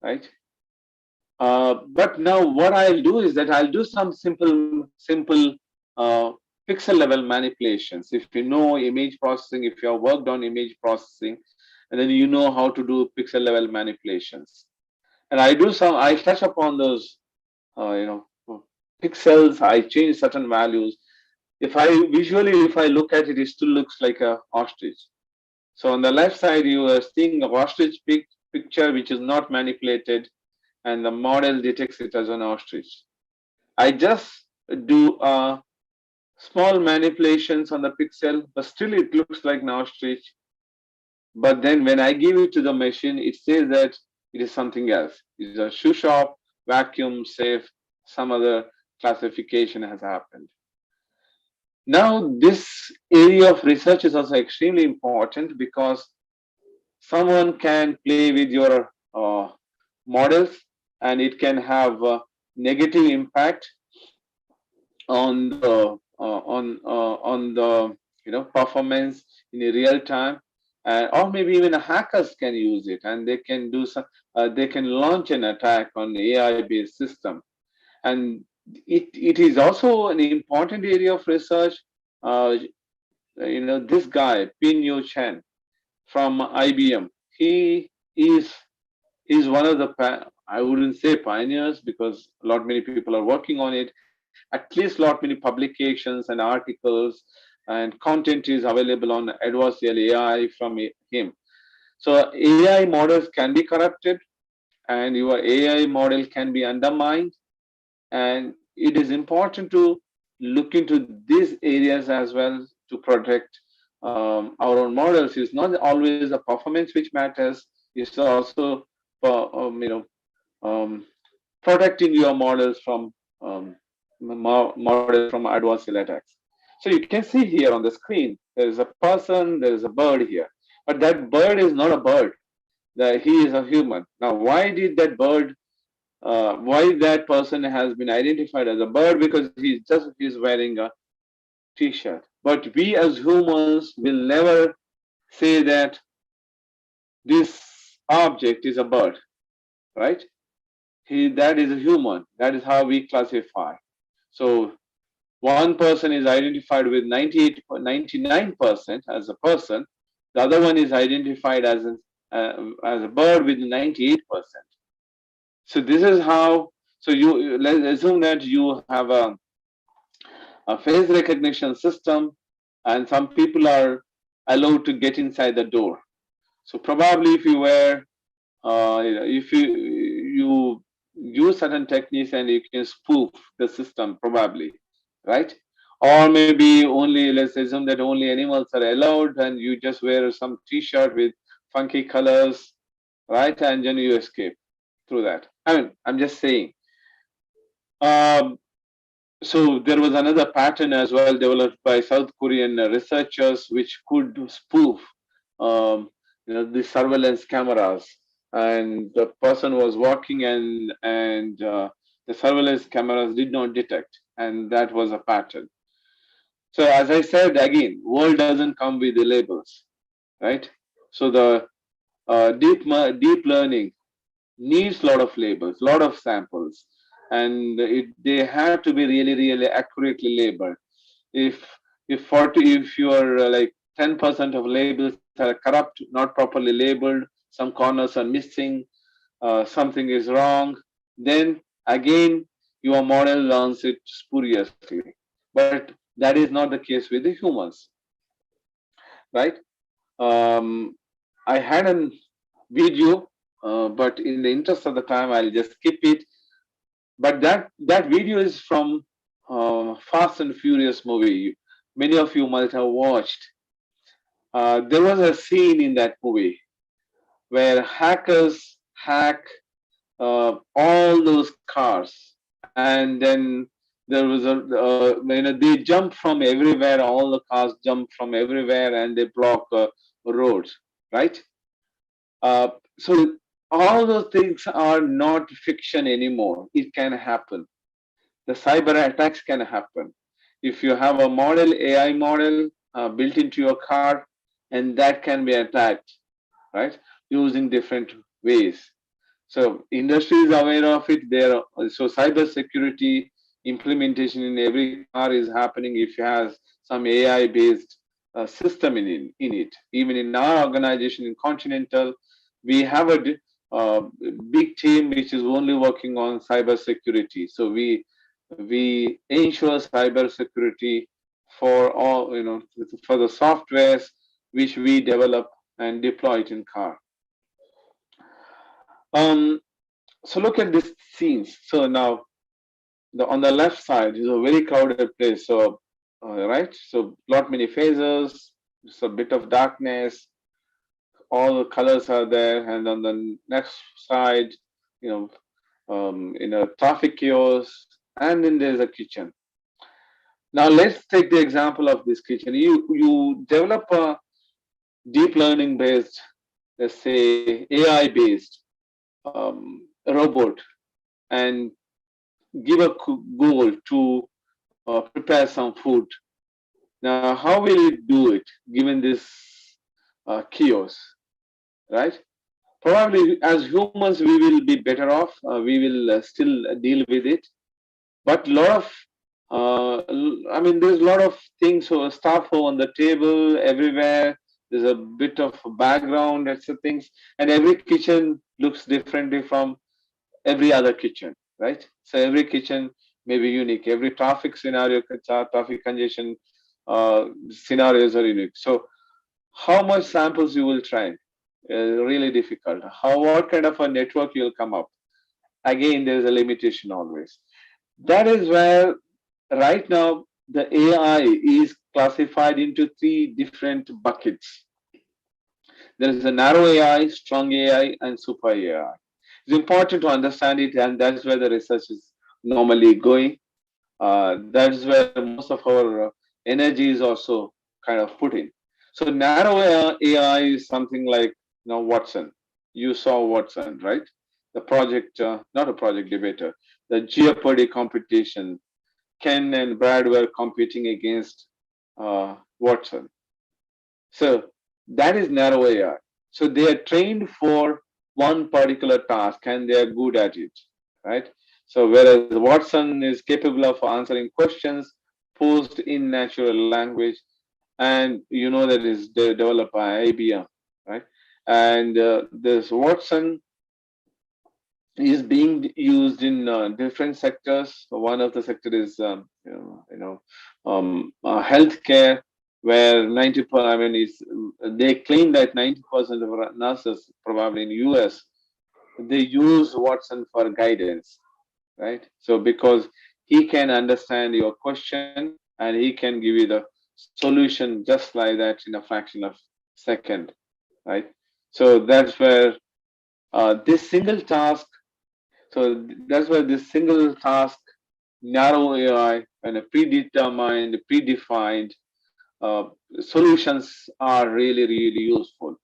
right? But now what I'll do is that I'll do some simple pixel level manipulations. If you know image processing, if you have worked on image processing, and then you know how to do pixel level manipulations. And I touch upon those, pixels, I change certain values. If I look at it, it still looks like a ostrich. So on the left side, you are seeing a ostrich picture which is not manipulated, and the model detects it as an ostrich. I just do small manipulations on the pixel, but still it looks like an ostrich. But then when I give it to the machine, it says that it is something else. It is a shoe shop, vacuum, safe, some other classification has happened. Now, this area of research is also extremely important because someone can play with your models and it can have a negative impact on the performance in a real time, or maybe even hackers can use it and they can do some they can launch an attack on AI based system. And it is also an important area of research. This guy Pin Yu Chen from IBM, he is he's one of the I wouldn't say pioneers because a lot many people are working on it. At least lot many publications and articles and content is available on adversarial AI from him. So AI models can be corrupted and your AI model can be undermined, and it is important to look into these areas as well to protect our own models. It's not always the performance which matters. It's also um, protecting your models from models from adversarial attacks. So you can see here on the screen, there is a person, there is a bird here, but that bird is not a bird. He is a human. Now, why did that bird? Why that person has been identified as a bird? Because he's wearing a T-shirt. But we as humans will never say that this object is a bird, right? That is a human. That is how we classify. So one person is identified with 99% as a person. The other one is identified as a bird with 98%. So this is how. So let's assume that you have a face recognition system, and some people are allowed to get inside the door. So probably if you were, if you use certain techniques and you can spoof the system, probably, right? Or maybe only, let's assume that only animals are allowed and you just wear some T-shirt with funky colors, right? And then you escape through that. I mean, I'm just saying. Um, so there was another pattern as well developed by South Korean researchers, which could spoof, the surveillance cameras. And the person was walking, and the surveillance cameras did not detect, and that was a pattern. So as I said again, world doesn't come with the labels, right? So the deep learning needs a lot of labels, lot of samples, and they have to be really accurately labeled. If if your like 10% of labels are corrupt, not properly labeled, some corners are missing, something is wrong, then again your model learns it spuriously. But that is not the case with the humans, right? Um, I had a video, but in the interest of the time, I'll just skip it. But that video is from Fast and Furious movie. Many of you might have watched. There was a scene in that movie where hackers hack all those cars, and then there was a they jump from everywhere. All the cars jump from everywhere, and they block roads, right? So all those things are not fiction anymore. It can happen. The cyber attacks can happen. If you have a model, AI model built into your car, and that can be attacked, right? Using different ways. So industry is aware of it. There, so cyber security implementation in every car is happening if it has some AI based system in it. Even in our organization in Continental, we have a big team which is only working on cyber security. So we ensure cyber security for all, for the softwares which we develop and deploy it in car. Um, so look at these scenes. So now on the left side is a very crowded place. So right, so lot many phases. It's a bit of darkness. All the colors are there, and on the next side, you know, in a traffic kiosk, and then there's a kitchen. Now let's take the example of this kitchen. You develop a deep learning based, let's say AI based robot, and give a goal to prepare some food. Now, how will it do it given this chaos, right? Probably as humans, we will be better off. We will still deal with it. But I mean, there's a lot of things, so stuff on the table everywhere. There's a bit of background, etc. Things, and every kitchen looks differently from every other kitchen, right? So every kitchen may be unique. Every traffic scenario, traffic congestion scenarios are unique. So how much samples you will try? Really difficult. What kind of a network you'll come up? Again, there is a limitation always. That is where right now the AI is classified into three different buckets. There is a narrow AI, strong AI, and super AI. It's important to understand it, and that's where the research is normally going. That's where most of our energy is also kind of put in. So narrow AI is something like Watson. You saw Watson, right? The project, not a project debater, the Jeopardy competition. Ken and Brad were competing against Watson. So that is narrow AI. So they are trained for one particular task and they are good at it, right? So whereas Watson is capable of answering questions posed in natural language, and that is developed by IBM, right? And this Watson is being used in different sectors. So one of the sector is healthcare, where 90%, I mean, they claim that 90% of nurses, probably in US, they use Watson for guidance, right? So because he can understand your question and he can give you the solution just like that in a fraction of second, right? So that's where this single task. So that's why this single task, narrow AI, and a predetermined, predefined solutions are really useful,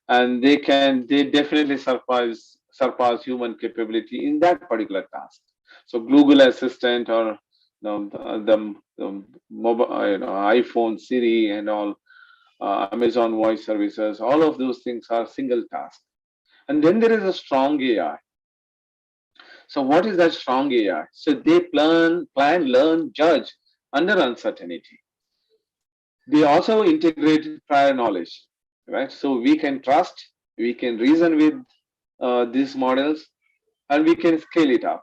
and they definitely surpass human capability in that particular task. So Google Assistant or the mobile, iPhone, Siri, and all, Amazon Voice Services. All of those things are single task. And then there is a strong AI. So what is that strong AI? So they plan, learn, judge under uncertainty. They also integrate prior knowledge, right? So we can trust, we can reason with these models, and we can scale it up,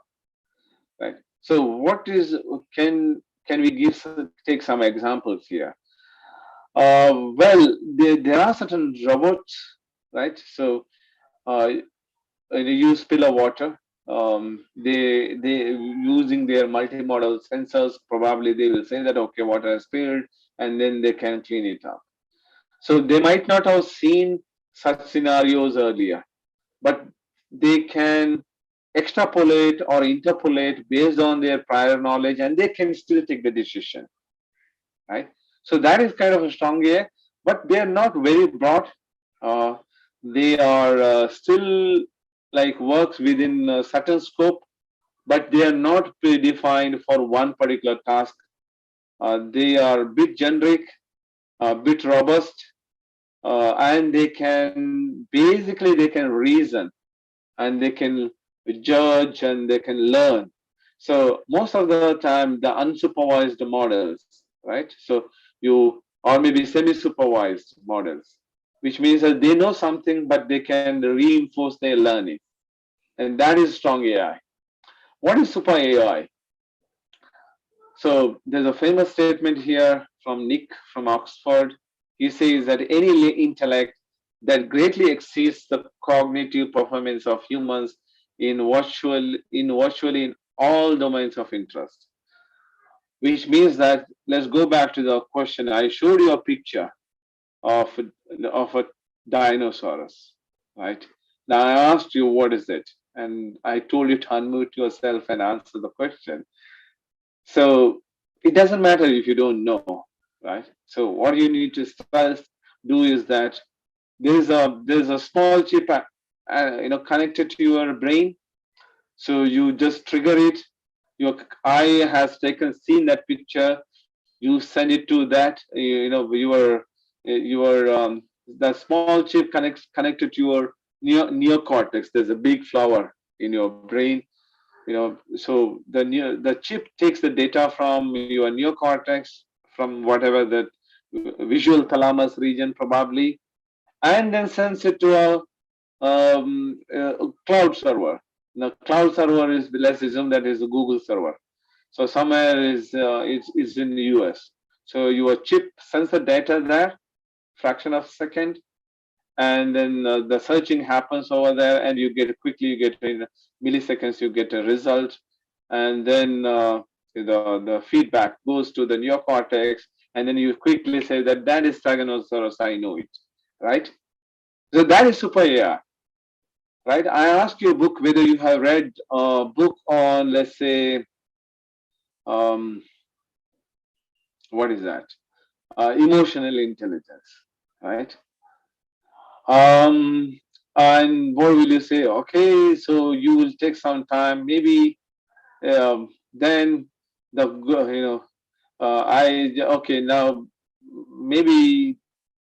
right? So what is can we take some examples here? Well, there are certain robots, right? So uh, you spill a water. They using their multimodal sensors. Probably they will say that okay, water has spilled, and then they can clean it up. So they might not have seen such scenarios earlier, but they can extrapolate or interpolate based on their prior knowledge, and they can still take the decision, right? So that is kind of a strong AI, but they are not very broad. Uh, they are still like works within a certain scope, but they are not predefined for one particular task. They are a bit generic, a bit robust, and they can reason, and they can judge, and they can learn. So most of the time, the unsupervised models, right? So you, or maybe semi-supervised models, which means that they know something, but they can reinforce their learning, and that is strong AI. What is super AI? So there's a famous statement here from Nick from Oxford. He says that any intellect that greatly exceeds the cognitive performance of humans virtually in all domains of interest. Which means that, let's go back to the question. I showed you a picture of a dinosaurus, right? Now I asked you what is it, and I told you to unmute yourself and answer the question. So it doesn't matter if you don't know, right? So what you need to first do is that there's a small chip, connected to your brain. So you just trigger it. Your eye has seen that picture. You send it to that. The small chip connected to your neocortex. There's a big flower in your brain. So the chip takes the data from your neocortex, from whatever that visual thalamus region probably, and then sends it to a cloud server. Now cloud server is, let's assume that is a Google server. So somewhere it's in the US. So your chip sends the data there, fraction of a second, and then the searching happens over there, and you get in milliseconds, you get a result, and then the feedback goes to the neocortex, and then you quickly say that that is Tyrannosaurus, I know it, right? So that is super AI, right? I asked you a book whether you have read a book on, let's say, um, what is that? Emotional intelligence, right? Um, and what will you say? Okay, so you will take some time, maybe then I okay, now maybe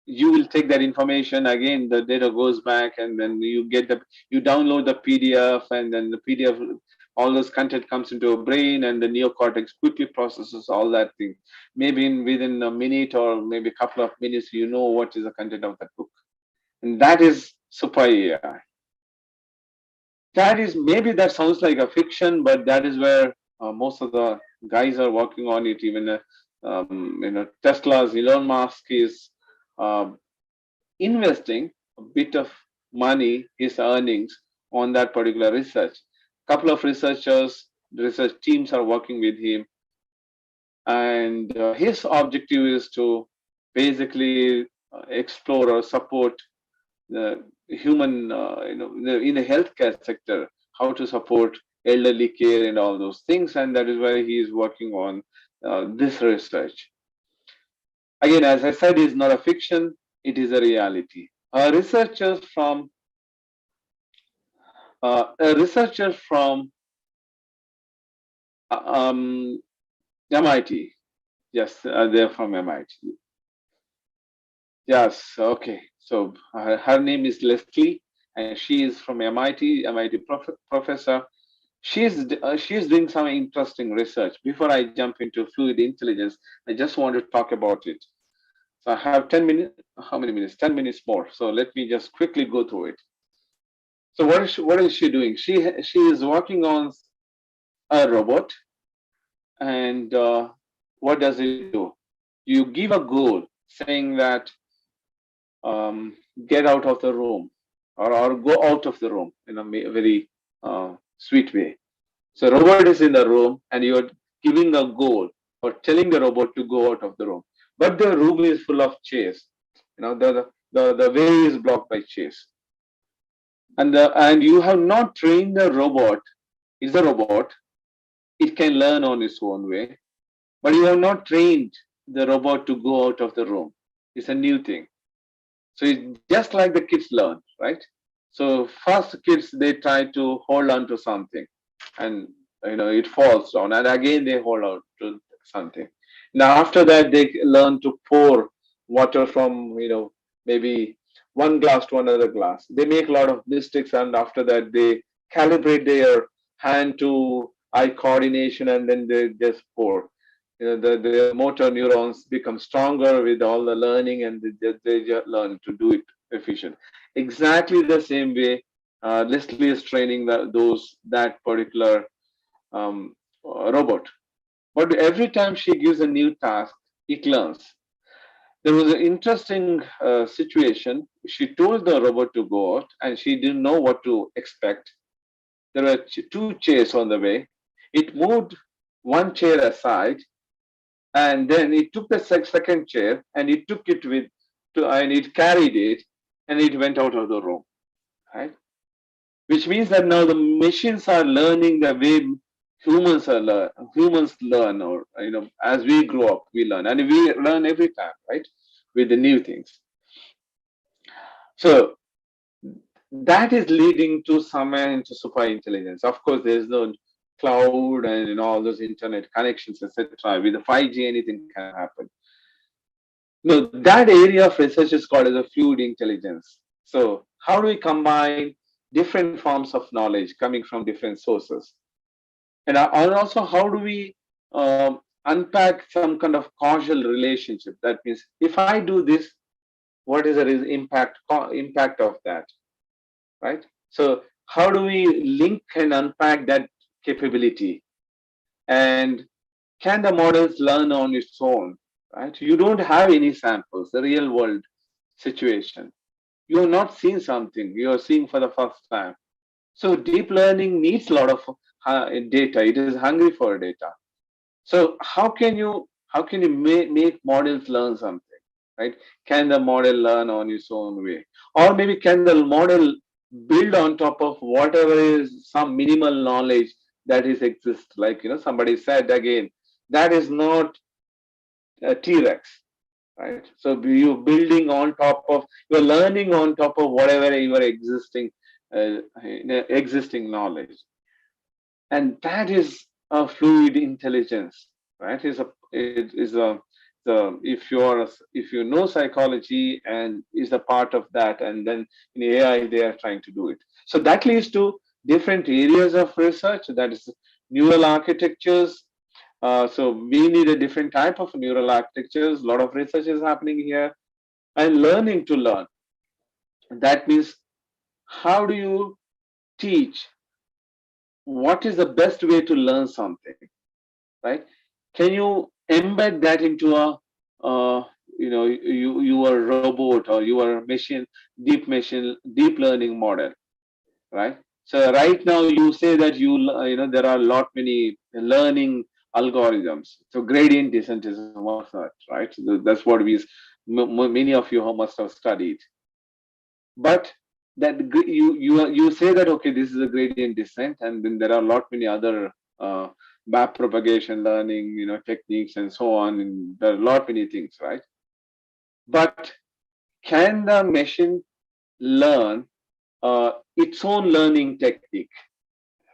you will take that information again, the data goes back, and then you download the PDF, and then the PDF, all this content comes into your brain, and the neocortex quickly processes all that thing. Maybe within a minute or maybe a couple of minutes, you know what is the content of that book. And that is super AI. That is, maybe that sounds like a fiction, but that is where most of the guys are working on it. Even Tesla's Elon Musk is uh, investing a bit of money, his earnings, on that particular research. Couple of research teams are working with him, and his objective is to basically explore or support the human, in the healthcare sector, how to support elderly care and all those things, and that is why he is working on this research. Again, as I said, it's not a fiction; it is a reality. A researcher from um, MIT. Yes, they're from MIT. Yes, okay. So her name is Leslie, and she is from MIT professor. She's doing some interesting research. Before I jump into fluid intelligence, I just want to talk about it. So I have 10 minutes. How many minutes? 10 minutes more. So let me just quickly go through it. So what is she doing? She is working on a robot, and what does it do? You give a goal saying that get out of the room, or go out of the room in a very sweet way. So robot is in the room and you're giving a goal or telling the robot to go out of the room. But the room is full of chairs. The way is blocked by chairs. And you have not trained the robot. It's a robot. It can learn on its own way. But you have not trained the robot to go out of the room. It's a new thing. So it's just like the kids learn, right? So first kids, they try to hold on to something, and it falls down, and again they hold on to something. Now after that they learn to pour water from maybe one glass to another glass. They make a lot of mistakes, and after that they calibrate their hand to eye coordination, and then they just pour. The motor neurons become stronger with all the learning, and they just learn to do it efficient. Exactly the same way Leslie is training that particular robot. But every time she gives a new task, it learns. There was an interesting situation. She told the robot to go out, and she didn't know what to expect. There were two chairs on the way. It moved one chair aside, and then it took the second chair and it took it and it carried it, and it went out of the room, right? Which means that now the machines are learning the way humans learn, or as we grow up we learn, and we learn every time, right, with the new things. So that is leading to somewhere into super intelligence. Of course, there's no cloud and all those internet connections, etc. With the 5G, anything can happen. No, that area of research is called as a fluid intelligence. So how do we combine different forms of knowledge coming from different sources? And also, how do we unpack some kind of causal relationship? That means if I do this, what is the impact of that, right? So how do we link and unpack that capability? And can the models learn on its own, right? You don't have any samples, the real world situation. You have not seen something, you are seeing for the first time. So deep learning needs a lot of data. It is hungry for data. So how can you make models learn something, right? Can the model learn on its own way, or maybe can the model build on top of whatever is some minimal knowledge that is exists? Like somebody said again, that is not a T-Rex, right? So you're building on top of, you're learning on top of whatever your existing knowledge, and that is a fluid intelligence, right? It is a the if you know psychology and is a part of that, and then in AI they are trying to do it. So that leads to different areas of research. That is neural architectures. So we need a different type of neural architectures. A lot of research is happening here, and learning to learn. That means how do you teach? What is the best way to learn something, right? Can you embed that into your robot or your deep learning model, right? So right now you say that there are a lot many learning algorithms. So gradient descent is one of that, right? So that's what many of you must have studied. But you say that, okay, this is a gradient descent, and then there are a lot many other map propagation learning techniques and so on, and there are a lot many things, right? But can the machine learn its own learning technique,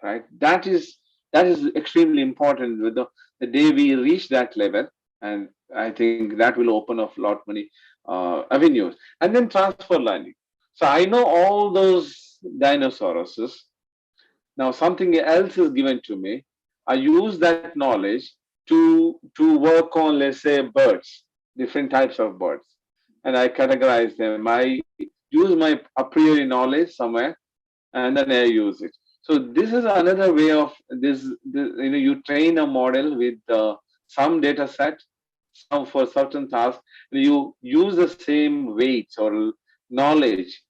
right? That is extremely important. With the day we reach that level, and I think that will open up a lot many avenues. And then transfer learning. So I know all those dinosaurs. Now something else is given to me. I use that knowledge to work on, let's say, birds, different types of birds, and I categorize them. I use my a priori knowledge somewhere, and then I use it. So this is another way of this you train a model with some data set, some for certain tasks. You use the same weights or knowledge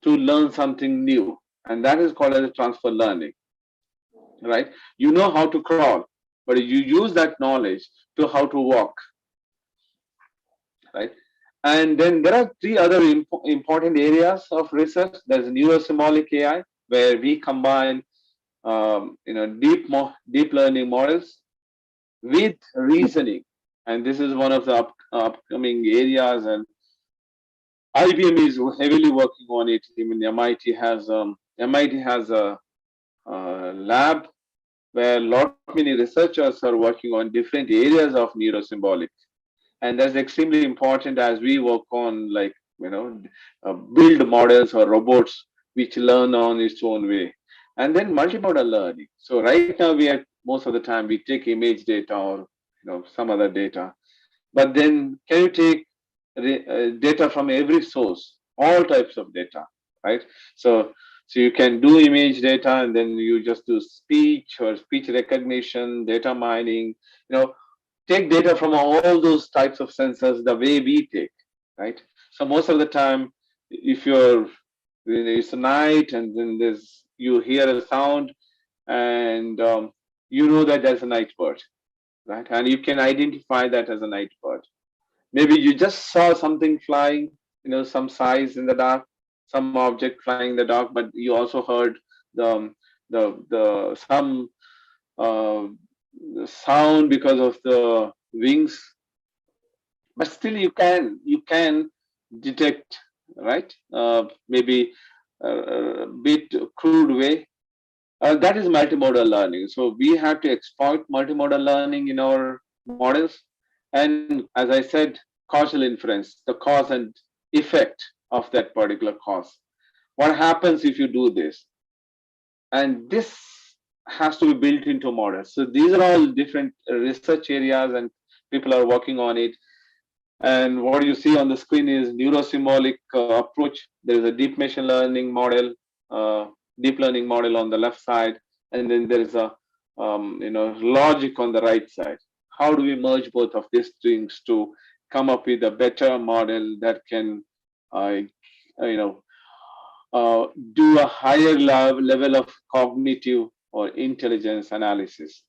to learn something new, and that is called as transfer learning, right? You know how to crawl, but you use that knowledge to how to walk, right? And then there are three other important areas of research. There's neurosymbolic AI, where we combine deep learning models with reasoning, and this is one of the upcoming areas. And IBM is heavily working on it. Even MIT has a lab where a lot many researchers are working on different areas of neurosymbolic, and that's extremely important as we work on, like, build models or robots which learn on its own way. And then multimodal learning. So right now we are, most of the time we take image data or some other data, but then can you take data from every source, all types of data, right? So you can do image data, and then you just do speech or speech recognition, data mining, take data from all those types of sensors the way we take, right? So most of the time, if it's night and then you hear a sound, and you know that there's a night bird, right? And you can identify that as a night bird. Maybe you just saw something flying, some size in the dark, some object flying in the dark, but you also heard the the some uh, sound because of the wings, but still you can detect, right? Maybe a bit crude way. That is multimodal learning. So we have to exploit multimodal learning in our models. And as I said, causal inference, the cause and effect of that particular cause. What happens if you do this? And this has to be built into models. So these are all different research areas, and people are working on it. And what you see on the screen is neurosymbolic approach. There is a deep machine learning model, deep learning model on the left side, and then there is a logic on the right side. How do we merge both of these things to come up with a better model that can, uh, you know, do a higher level of cognitive or intelligence analysis?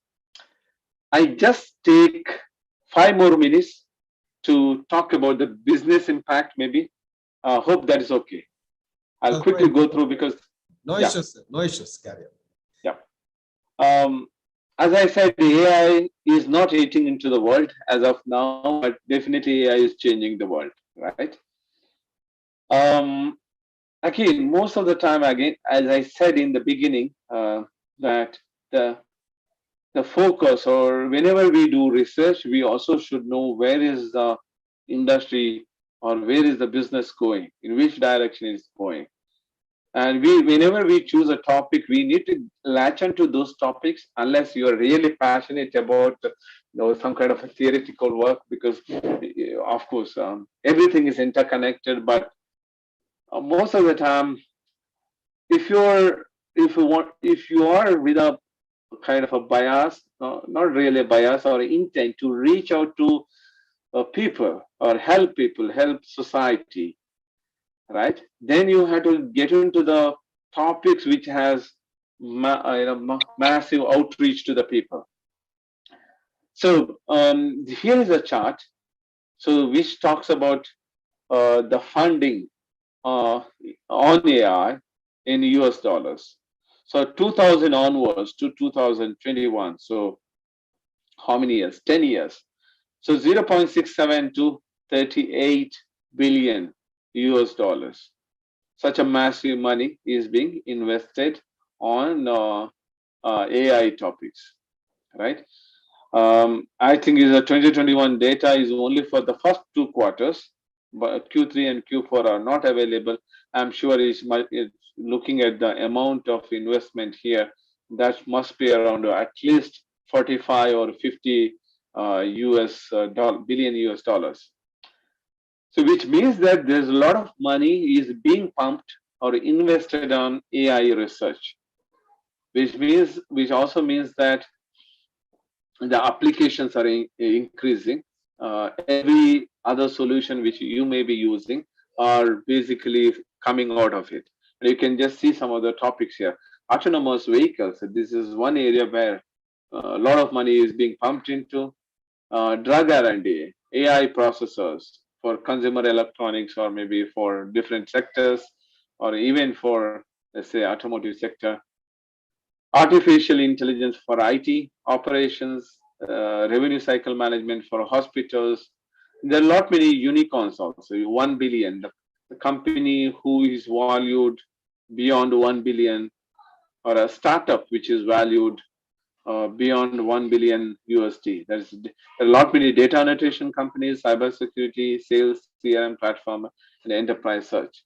I just take 5 more minutes to talk about the business impact, maybe. Hope that is okay. I'll Go quickly ahead. go through because, No yeah, issues, sir. No issues. Carry on. yeah. As I said, the AI is not eating into the world as of now, but definitely AI is changing the world, right? Um, Again, most of the time, again, as I said in the beginning, that the the focus, or whenever we do research, we also should know where is the industry or where is the business going, in which direction it's going. And whenever we choose a topic, we need to latch onto those topics unless you are really passionate about some kind of a theoretical work, because of course everything is interconnected. But most of the time, if you're if you are with a kind of a bias, not really a bias, or intent to reach out to people or help society, right? Then you have to get into the topics which has massive outreach to the people. So here is a chart, so which talks about the funding uh, on AI in US dollars. So 2000 onwards to 2021. So how many years? 10 years. So 0.67 to 38 billion US dollars. Such a massive money is being invested on AI topics, right? I think is the 2021 data is only for the first 2 quarters, but Q3 and Q4 are not available. I'm sure it's looking at the amount of investment here. That must be around at least 45 or 50 billion US dollars. So which means that there's a lot of money is being pumped or invested on AI research, which also means that the applications are increasing. Every other solution which you may be using are basically coming out of it. And you can just see some of the topics here. Autonomous vehicles. This is one area where a lot of money is being pumped into. Drug R&D, AI processors for consumer electronics, or maybe for different sectors, or even for, let's say, automotive sector. Artificial intelligence for IT operations, revenue cycle management for hospitals. There are a lot many unicorns also. 1 billion, the company who is valued beyond 1 billion, or a startup which is valued beyond 1 billion USD. There are a lot many data annotation companies, cybersecurity, sales, CRM platform, and enterprise search.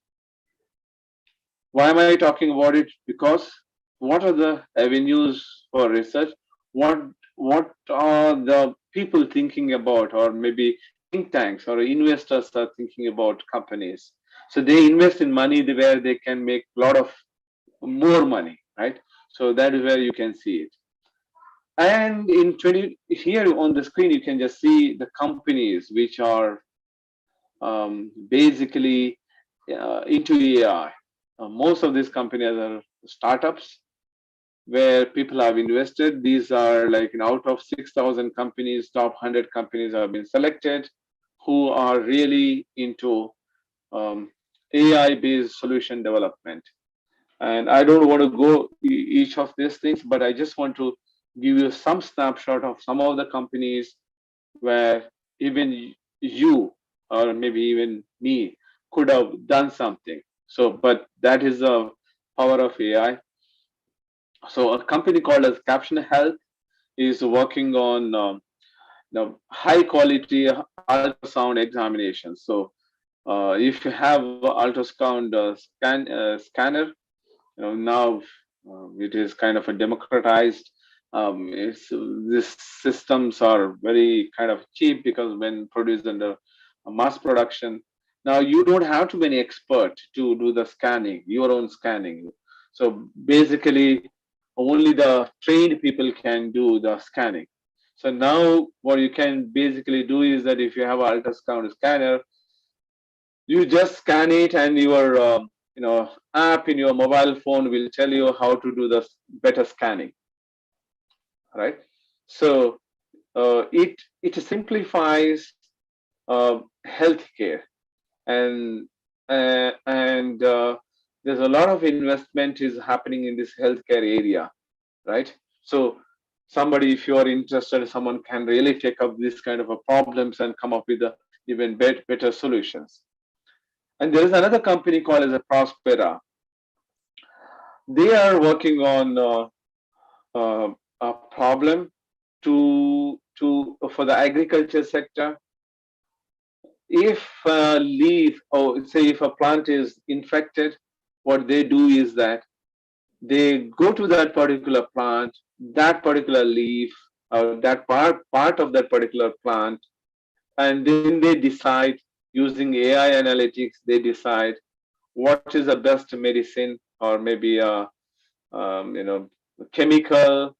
Why am I talking about it? Because what are the avenues for research? What are the people thinking about, or maybe think tanks or investors are thinking about companies? So they invest in money where they can make a lot of more money, right? So that is where you can see it. And in 20 here on the screen, you can just see the companies which are basically into AI. Most of these companies are startups where people have invested. These are like out of 6,000 companies, top 100 companies have been selected who are really into AI-based solution development. And I don't want to go each of these things, but I just want to give you some snapshot of some of the companies where even you or maybe even me could have done something. So, but that is the power of AI. So a company called as Caption Health is working on high quality ultrasound examinations. So if you have ultrasound scanner, now it is kind of a democratized. These systems are very kind of cheap because when produced under a mass production, now you don't have to be an expert to do the scanning, your own scanning. So basically, only the trained people can do the scanning. So now what you can basically do is that if you have an ultrasound scanner, you just scan it, and your app in your mobile phone will tell you how to do the better scanning, right? So it simplifies healthcare, and there's a lot of investment is happening in this healthcare area, right? So somebody, if you are interested, someone can really take up this kind of a problems and come up with even better solutions. And there is another company called as a Prospera. They are working on a problem for the agriculture sector. If a leaf, or say if a plant is infected, what they do is that they go to that particular plant, that particular leaf, or that part of that particular plant, and then they decide, using AI analytics, they decide what is the best medicine, or maybe a chemical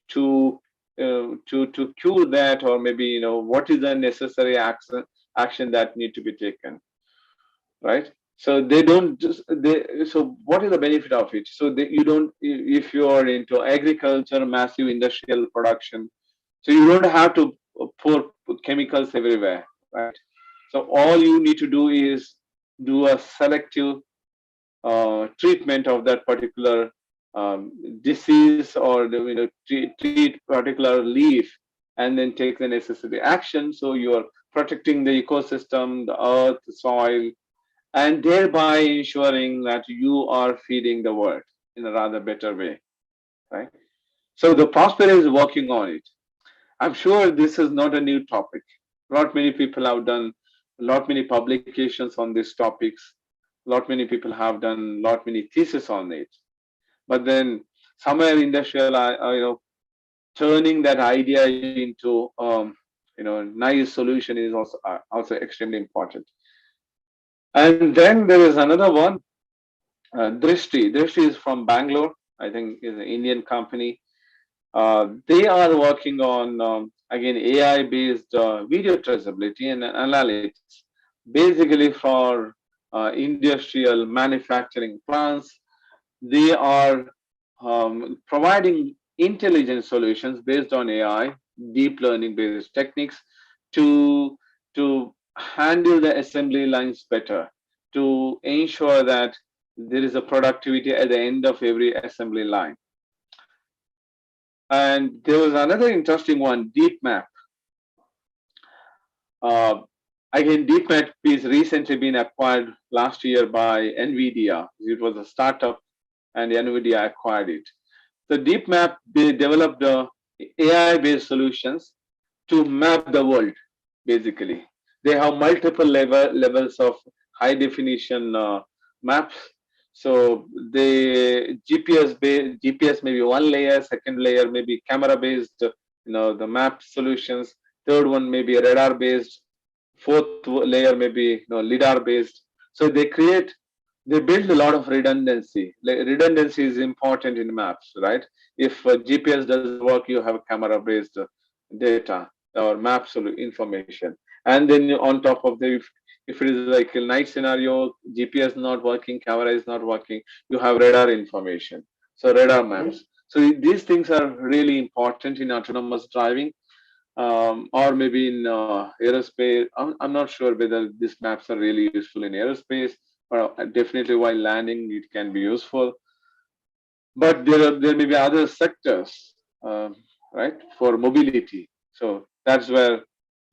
to cure that, or maybe what is the necessary action that need to be taken, right? So they don't just so what is the benefit of it? So you don't, if you are into agriculture, massive industrial production, so you don't have to pour chemicals everywhere, right? So all you need to do is do a selective treatment of that particular disease, or treat particular leaf, and then take the necessary action. So you are protecting the ecosystem, the earth, the soil, and thereby ensuring that you are feeding the world in a rather better way, right? So the Prospera is working on it. I'm sure this is not a new topic. Not many people have done lot many publications on these topics. Lot many people have done lot many theses on it. But then somewhere industrial, turning that idea into nice solution is also extremely important. And then there is another one, Drishti. Drishti is from Bangalore. I think is an Indian company. They are working on again AI-based video traceability and analytics, basically for industrial manufacturing plants. They are providing intelligent solutions based on AI, deep learning based techniques to handle the assembly lines better, to ensure that there is a productivity at the end of every assembly line. And there was another interesting one, DeepMap. Uh, Again, DeepMap is recently been acquired last year by NVIDIA. It was a startup and NVIDIA acquired it. So DeepMap, they developed AI-based solutions to map the world, basically. They have multiple levels of high definition maps. So the GPS maybe one layer, second layer maybe camera based, the map solutions. Third one maybe radar based. Fourth layer maybe lidar based. So they build a lot of redundancy. Redundancy is important in maps, right? If GPS doesn't work, you have camera based data or maps information. And then on top of the, if it is like a night scenario, GPS not working, camera is not working, you have radar information. So radar maps. So these things are really important in autonomous driving, or maybe in aerospace. I'm not sure whether these maps are really useful in aerospace, but definitely while landing it can be useful. But there may be other sectors, right, for mobility. So that's where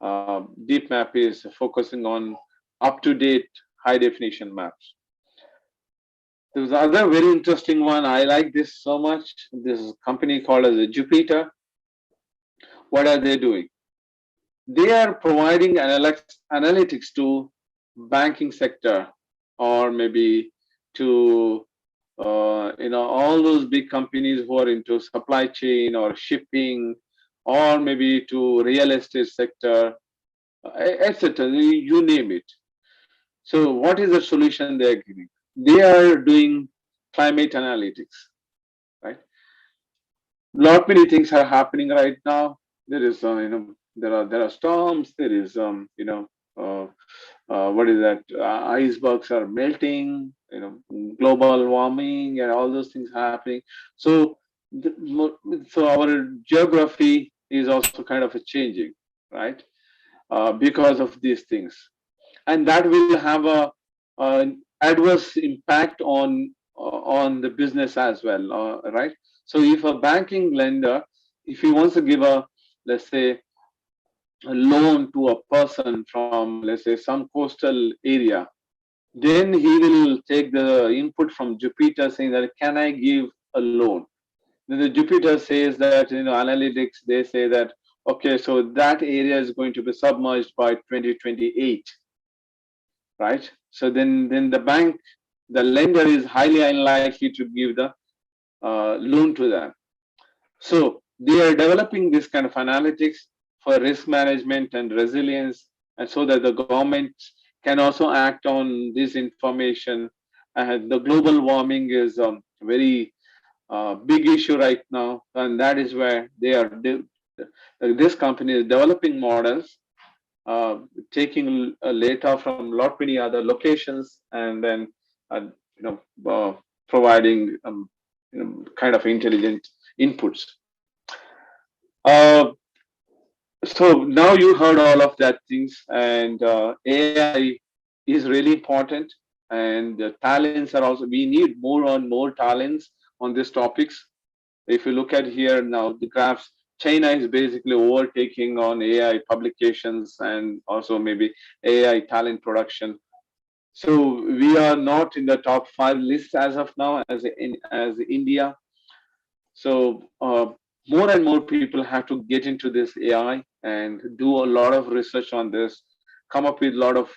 DeepMap is focusing on up-to-date high-definition maps. There's another very interesting one. I like this so much. This company called as Jupiter. What are they doing? They are providing analytics to banking sector, or maybe to all those big companies who are into supply chain or shipping, or maybe to real estate sector, etc. You name it. So what is the solution they are giving? They are doing climate analytics, right? Lot many things are happening right now. There is there are storms. There is what is that? Icebergs are melting. Global warming and all those things happening. So so our geography is also kind of a changing, right? Because of these things, and that will have an adverse impact on the business as well, right? So if a banking lender, if he wants to give let's say a loan to a person from, let's say, some coastal area, then he will take the input from Jupiter saying that, can I give a loan? Then the Jupiter says that, analytics, they say that, okay, so that area is going to be submerged by 2028, right? So then the lender is highly unlikely to give the loan to them. So they are developing this kind of analytics for risk management and resilience, and so that the government can also act on this information. The global warming is a very big issue right now, and that is where this company is developing models, taking data from lot many other locations, and then uh, you know providing kind of intelligent inputs. Uh, so now you heard all of that things, and AI is really important, and the talents are also, we need more and more talents on these topics. If you look at here now, the graphs, China is basically overtaking on AI publications and also maybe AI talent production. So we are not in the top 5 list as of now as India. So more and more people have to get into this AI and do a lot of research on this, come up with a lot of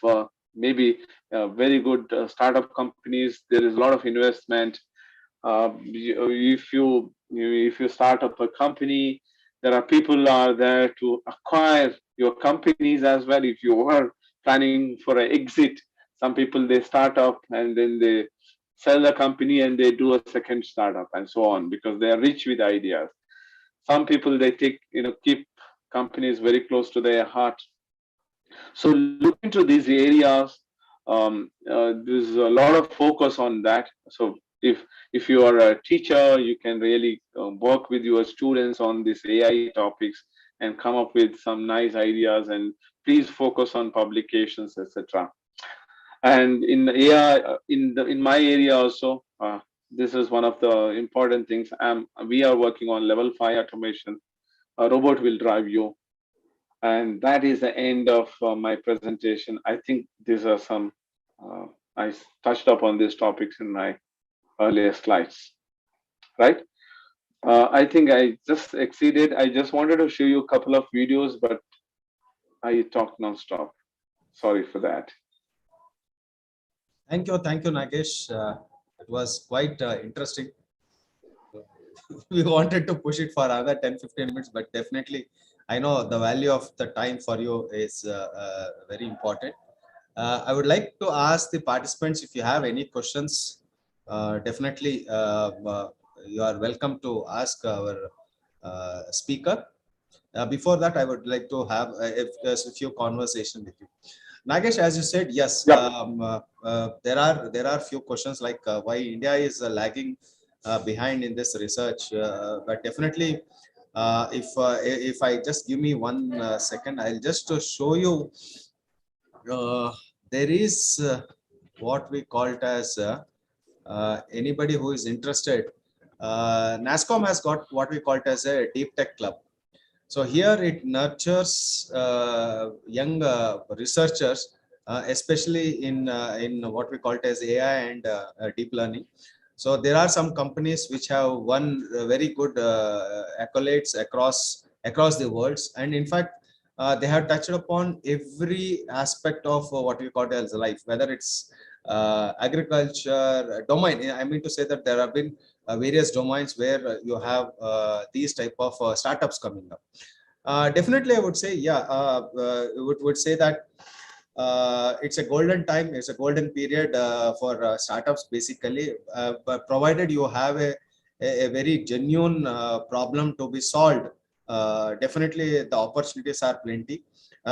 maybe very good startup companies. There is a lot of investment. If you start up a company, there are people are there to acquire your companies as well. If you are planning for an exit, some people they start up and then they sell the company and they do a second startup and so on because they are rich with ideas. Some people they take keep companies very close to their heart. So look into these areas. There's a lot of focus on that. So if you are a teacher, you can really work with your students on these AI topics and come up with some nice ideas. And please focus on publications, etc. And in AI, in my area also, this is one of the important things. We are working on level 5 automation. A robot will drive you, and that is the end of my presentation. I think these are some, I touched upon these topics in my earlier slides, right? I think I just exceeded. I just wanted to show you a couple of videos, but I talked nonstop. Sorry for that. Thank you, Nagesh. It was quite interesting. We wanted to push it for another 10-15 minutes, but definitely I know the value of the time for you is very important. I would like to ask the participants if you have any questions. Definitely you are welcome to ask our speaker. Before that, I would like to have if there's a few conversation with you. Nagesh, as you said, yes, Yep. there are few questions like why India is lagging behind in this research, but definitely if I just give me 1 second, I'll just show you. There is what we call it as anybody who is interested. NASCOM has got what we call it as a deep tech club. So here it nurtures young researchers, especially in what we call it as AI and deep learning. So there are some companies which have won very good accolades across the world, and in fact they have touched upon every aspect of what we call it as life, whether it's agriculture domain. I mean to say that there have been various domains where you have these type of startups coming up. Definitely, I would say, yeah, would say that it's a golden time, it's a golden period for startups, basically, but provided you have a very genuine problem to be solved. Definitely, the opportunities are plenty.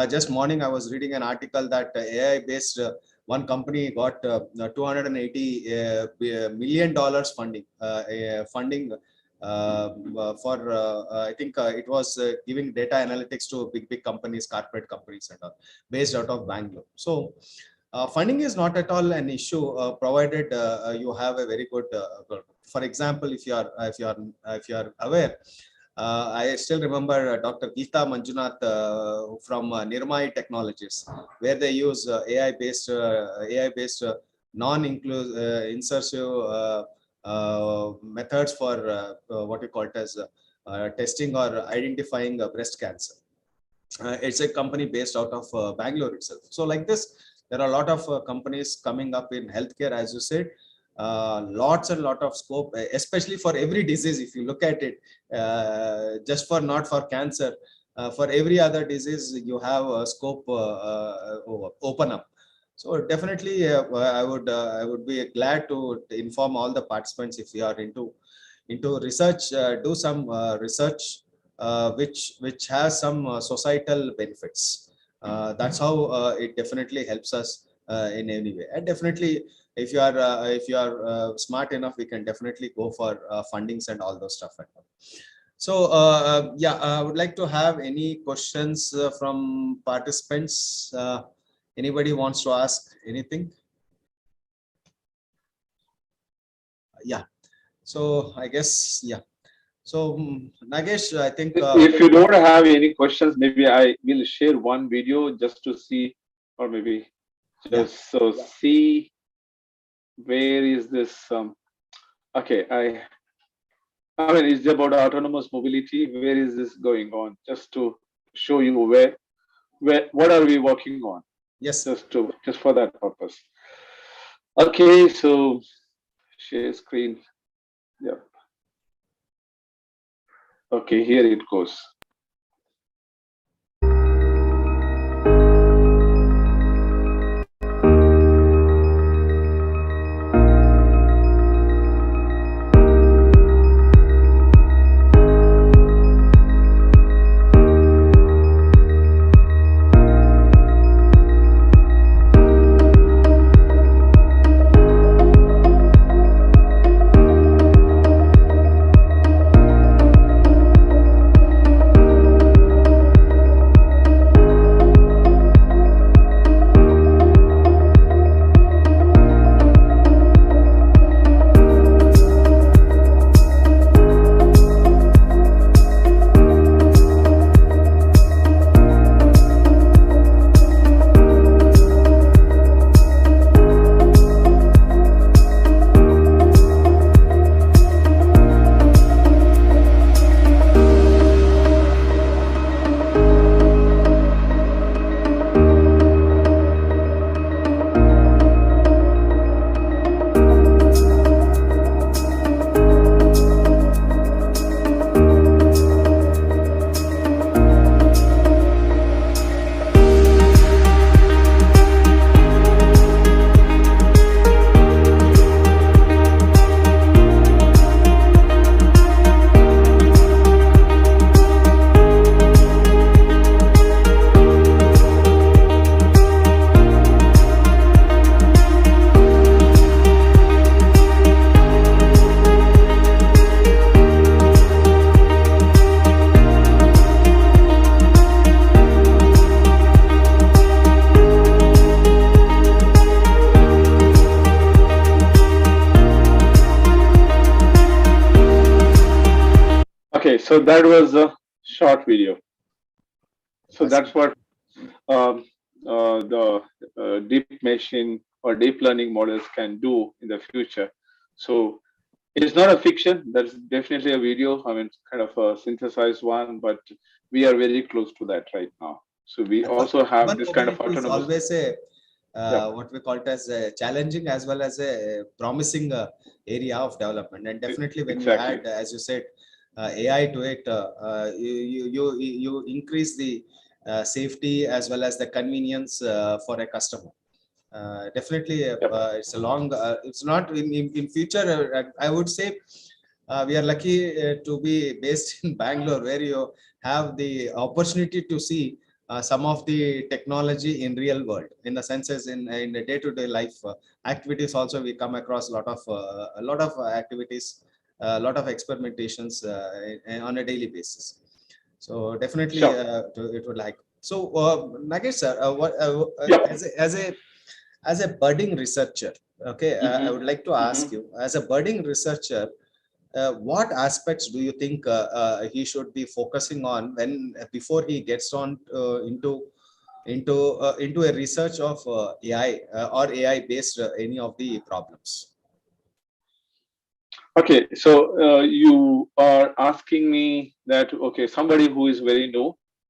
Just morning, I was reading an article that AI-based one company got $280 million funding for I think it was giving data analytics to big companies, corporate companies, and all, based out of Bangalore. So funding is not at all an issue, provided you have a very good. For example, if you are aware. I still remember Dr. Geeta Manjunath from Nirmai Technologies, where they use AI-based non-inclusive methods for what we call it as testing or identifying breast cancer. It's a company based out of Bangalore itself. So like this, there are a lot of companies coming up in healthcare, as you said. Lots and lot of scope, especially for every disease. If you look at it, just for not for cancer, for every other disease, you have a scope open up. So definitely, I would be glad to inform all the participants, if you are into research, do some research which has some societal benefits. That's how it definitely helps us in any way. And definitely, if you are smart enough, we can definitely go for fundings and all those stuff. So yeah, I would like to have any questions from participants. Anybody wants to ask anything? Yeah. So I guess, yeah. So Nagesh, I think if you don't have any questions, maybe I will share one video just to see, or maybe just so see where is this. Okay, I mean, it's about autonomous mobility. Where is this going on? Just to show you where what are we working on? Yes. Just for that purpose. Okay, so share screen. Yep. Okay, here it goes. Okay, so that was a short video. So that's what the deep machine or deep learning models can do in the future. So it's not a fiction. That's definitely a video. I mean, kind of a synthesized one, but we are very close to that right now. So we also have Urban this kind of mobility is autonomous. always a Yep. what we call it as a challenging as well as a promising area of development. And definitely, when you Exactly. add, as you said, AI to it, you increase the safety as well as the convenience for a customer. Definitely, Yep. it's a long. It's not in future. I would say we are lucky to be based in Bangalore, where you have the opportunity to see some of the technology in real world, in the senses in the day-to-day life activities. Also, we come across a lot of activities, a lot of experimentations on a daily basis. So definitely, Sure. it would like. So, Nagesh sir, Yep. as a budding researcher, okay, I Hmm. would like to ask Hmm. you, as a budding researcher, what aspects do you think he should be focusing on when before he gets on into a research of AI or AI based any of the problems? Okay, so you are asking me that, okay, somebody who is very new,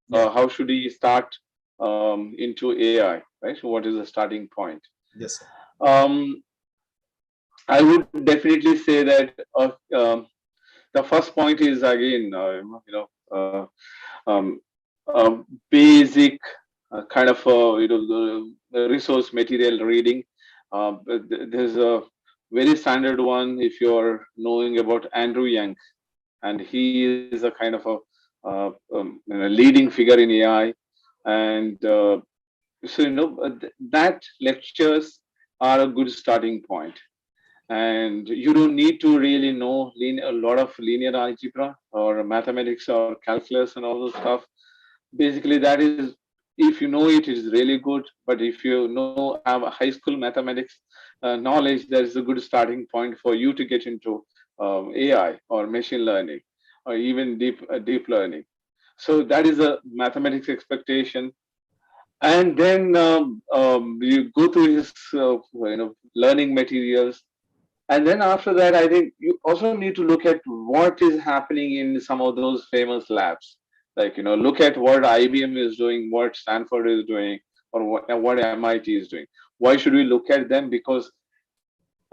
Yeah. how should he start into AI, right? So what is the starting point? Yes, sir. Um, I would definitely say that the first point is again, um, basic kind of the resource material reading. There's a very standard one if you're knowing about Andrew Yang, and he is a kind of a leading figure in AI, and so that lectures are a good starting point, and you don't need to really know a lot of linear algebra or mathematics or calculus and all those stuff. Basically, that is, if you know it is really good, but if you know have a high school mathematics knowledge, that is a good starting point for you to get into AI or machine learning or even deep learning. So that is a mathematics expectation. And then you go through his learning materials, And then after that, I think you also need to look at what is happening in some of those famous labs. Like, look at what IBM is doing, what Stanford is doing, or what MIT is doing. Why should we look at them? Because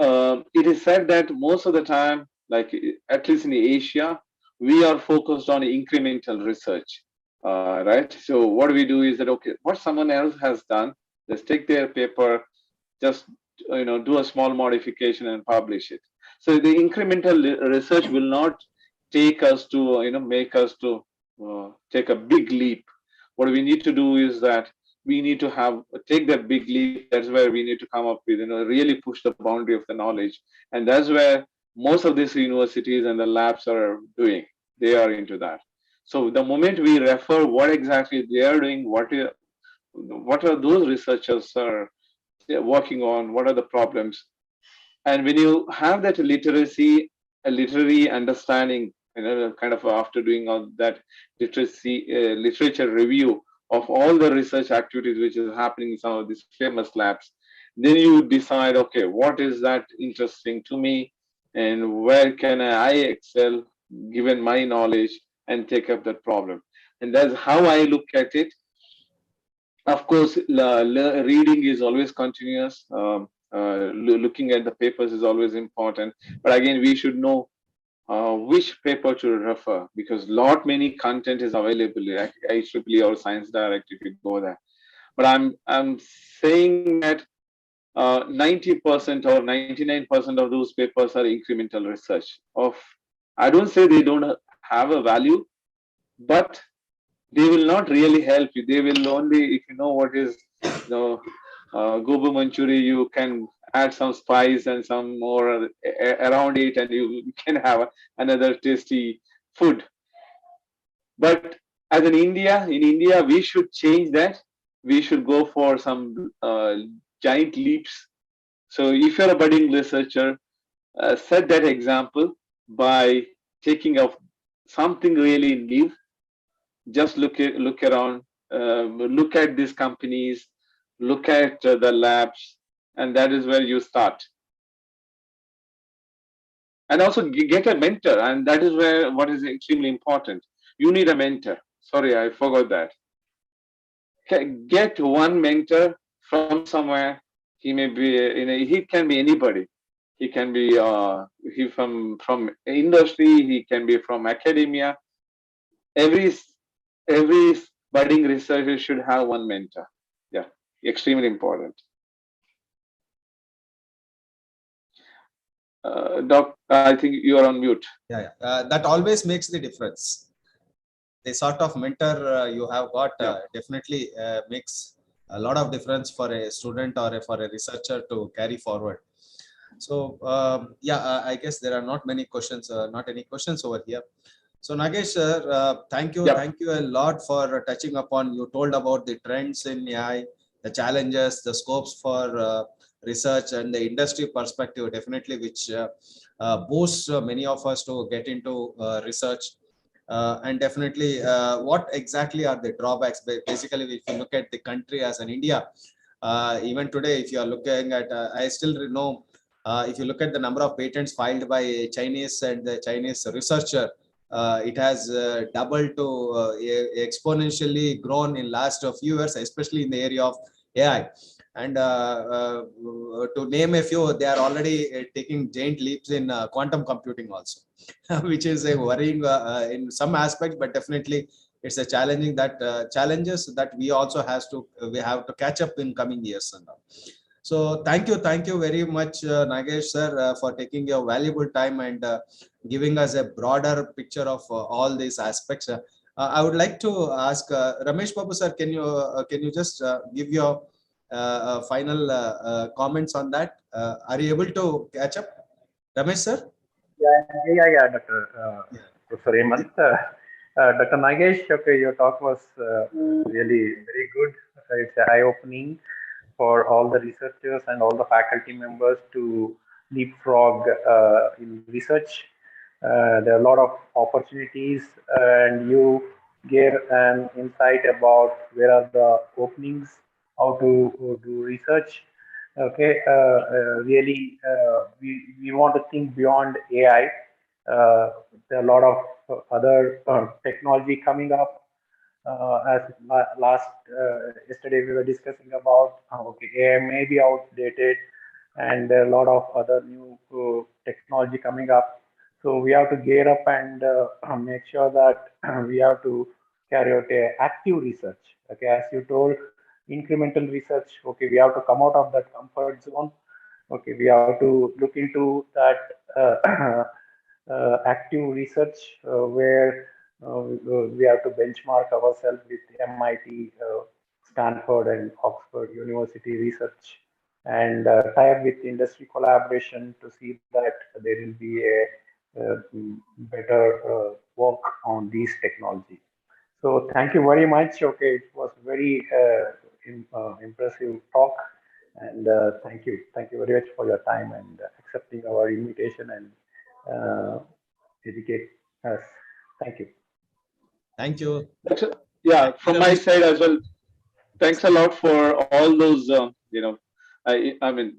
it is said that most of the time, like at least in Asia, we are focused on incremental research, right? So what we do is that, okay, what someone else has done, let's take their paper, just do a small modification and publish it. So the incremental research will not take us to make us to take a big leap. What we need to do is that we need to take that big leap. That's where we need to come up with really push the boundary of the knowledge, and that's where most of these universities and the labs are doing. They are into that. So the moment we refer what exactly they are doing, what are those researchers are working on, what are the problems, and when you have that literacy, a literary understanding, kind of after doing all that literature review of all the research activities which is happening in some of these famous labs, then you decide, okay, what is that interesting to me, and where can I excel given my knowledge and take up that problem. And that's how I look at it. Of course, reading is always continuous. Looking at the papers is always important. But again, we should know which paper to refer, because lot many content is available like IEEE or Science Direct if you go there. But I'm saying that 90% or 99% of those papers are incremental research. I don't say they don't have a value, but they will not really help you. They will only, if you know what is, gobu manchuri, you can add some spice and some more around it, and you can have another tasty food. But as in India, we should change that. We should go for some giant leaps. So if you're a budding researcher, set that example by taking up something really new. Just look around, look at these companies, look at the labs, and that is where you start. And also get a mentor, and that is where what is extremely important. You need a mentor. Sorry, I forgot that. Get one mentor from somewhere. He may be, he can be anybody. He can be he from industry. He can be from academia. Every budding researcher should have one mentor. Yeah, extremely important. Doc, I think you are on mute. Yeah. That always makes the difference. The sort of mentor you have got definitely makes a lot of difference for a student or for a researcher to carry forward. So I guess there are not many questions, not any questions over here. So Nagesh, thank you a lot for touching upon. You told about the trends in AI, the challenges, the scopes for research, and the industry perspective, definitely, which boosts many of us to get into research. And definitely, what exactly are the drawbacks? Basically, if you look at the country as an India, even today, if you are looking at, I still know, if you look at the number of patents filed by Chinese and the Chinese researcher, it has doubled to exponentially grown in last few years, especially in the area of AI. And to name a few, they are already taking giant leaps in quantum computing also, which is a worrying in some aspects, but definitely it's a challenging challenges that we also we have to catch up in coming years and all. So thank you very much, Nagesh sir, for taking your valuable time and giving us a broader picture of all these aspects. I would like to ask Ramesh Babu sir, can you just give your final comments on that? Are you able to catch up, Ramesh sir? Yeah, Professor Hemant. Dr. Nagesh, okay, your talk was really very good. It's eye-opening for all the researchers and all the faculty members to leapfrog in research. There are a lot of opportunities, and you gave an insight about where are the openings, how to do research. Okay, really, we want to think beyond AI. There are a lot of other technology coming up. As last yesterday we were discussing about okay, AI may be outdated, and there are a lot of other new technology coming up. So we have to gear up and make sure that we have to carry out a active research. Okay, as you told, incremental research. Okay, we have to come out of that comfort zone. Okay, we have to look into that active research where we have to benchmark ourselves with MIT, Stanford, and Oxford University research, and tie up with industry collaboration to see that there will be better work on these technology. So thank you very much. Okay, it was very impressive talk, and thank you very much for your time and accepting our invitation and educate us. Thank you. Thank you. Yeah, Thank you, from my Ramesh. side as well. Thanks a lot for all those, I mean,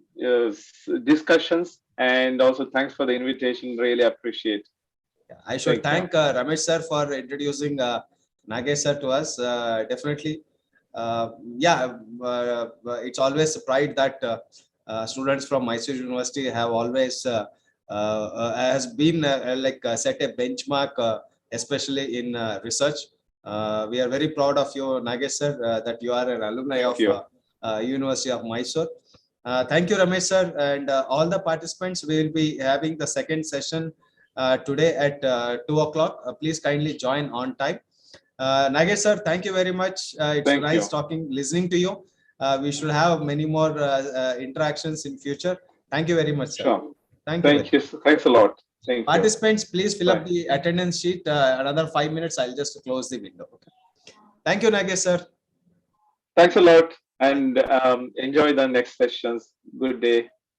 discussions, and also thanks for the invitation. Really appreciate. Yeah, I should Thank you. thank Ramesh sir for introducing Nagesh sir to us. Definitely, yeah, it's always a pride that students from Mysore University have always has been set a benchmark, especially in research. We are very proud of you, Nagesh sir, that you are an alumni Thank of you. University of Mysore. Thank you, Ramesh sir, and all the participants. We will be having the second session today at 2 o'clock. Please kindly join on time. Nagesh sir, thank you very much. It's Thank nice you. talking, listening to you. We should have many more interactions in future. Thank you very much, sir. Sure. Thank you very Thank you. much. Thanks a lot. Thank you. Participants, please fill up Bye. the attendance sheet. Another 5 minutes, I'll just close the window. Okay. Thank you, Nagesh sir. Thanks a lot, and enjoy the next sessions. Good day.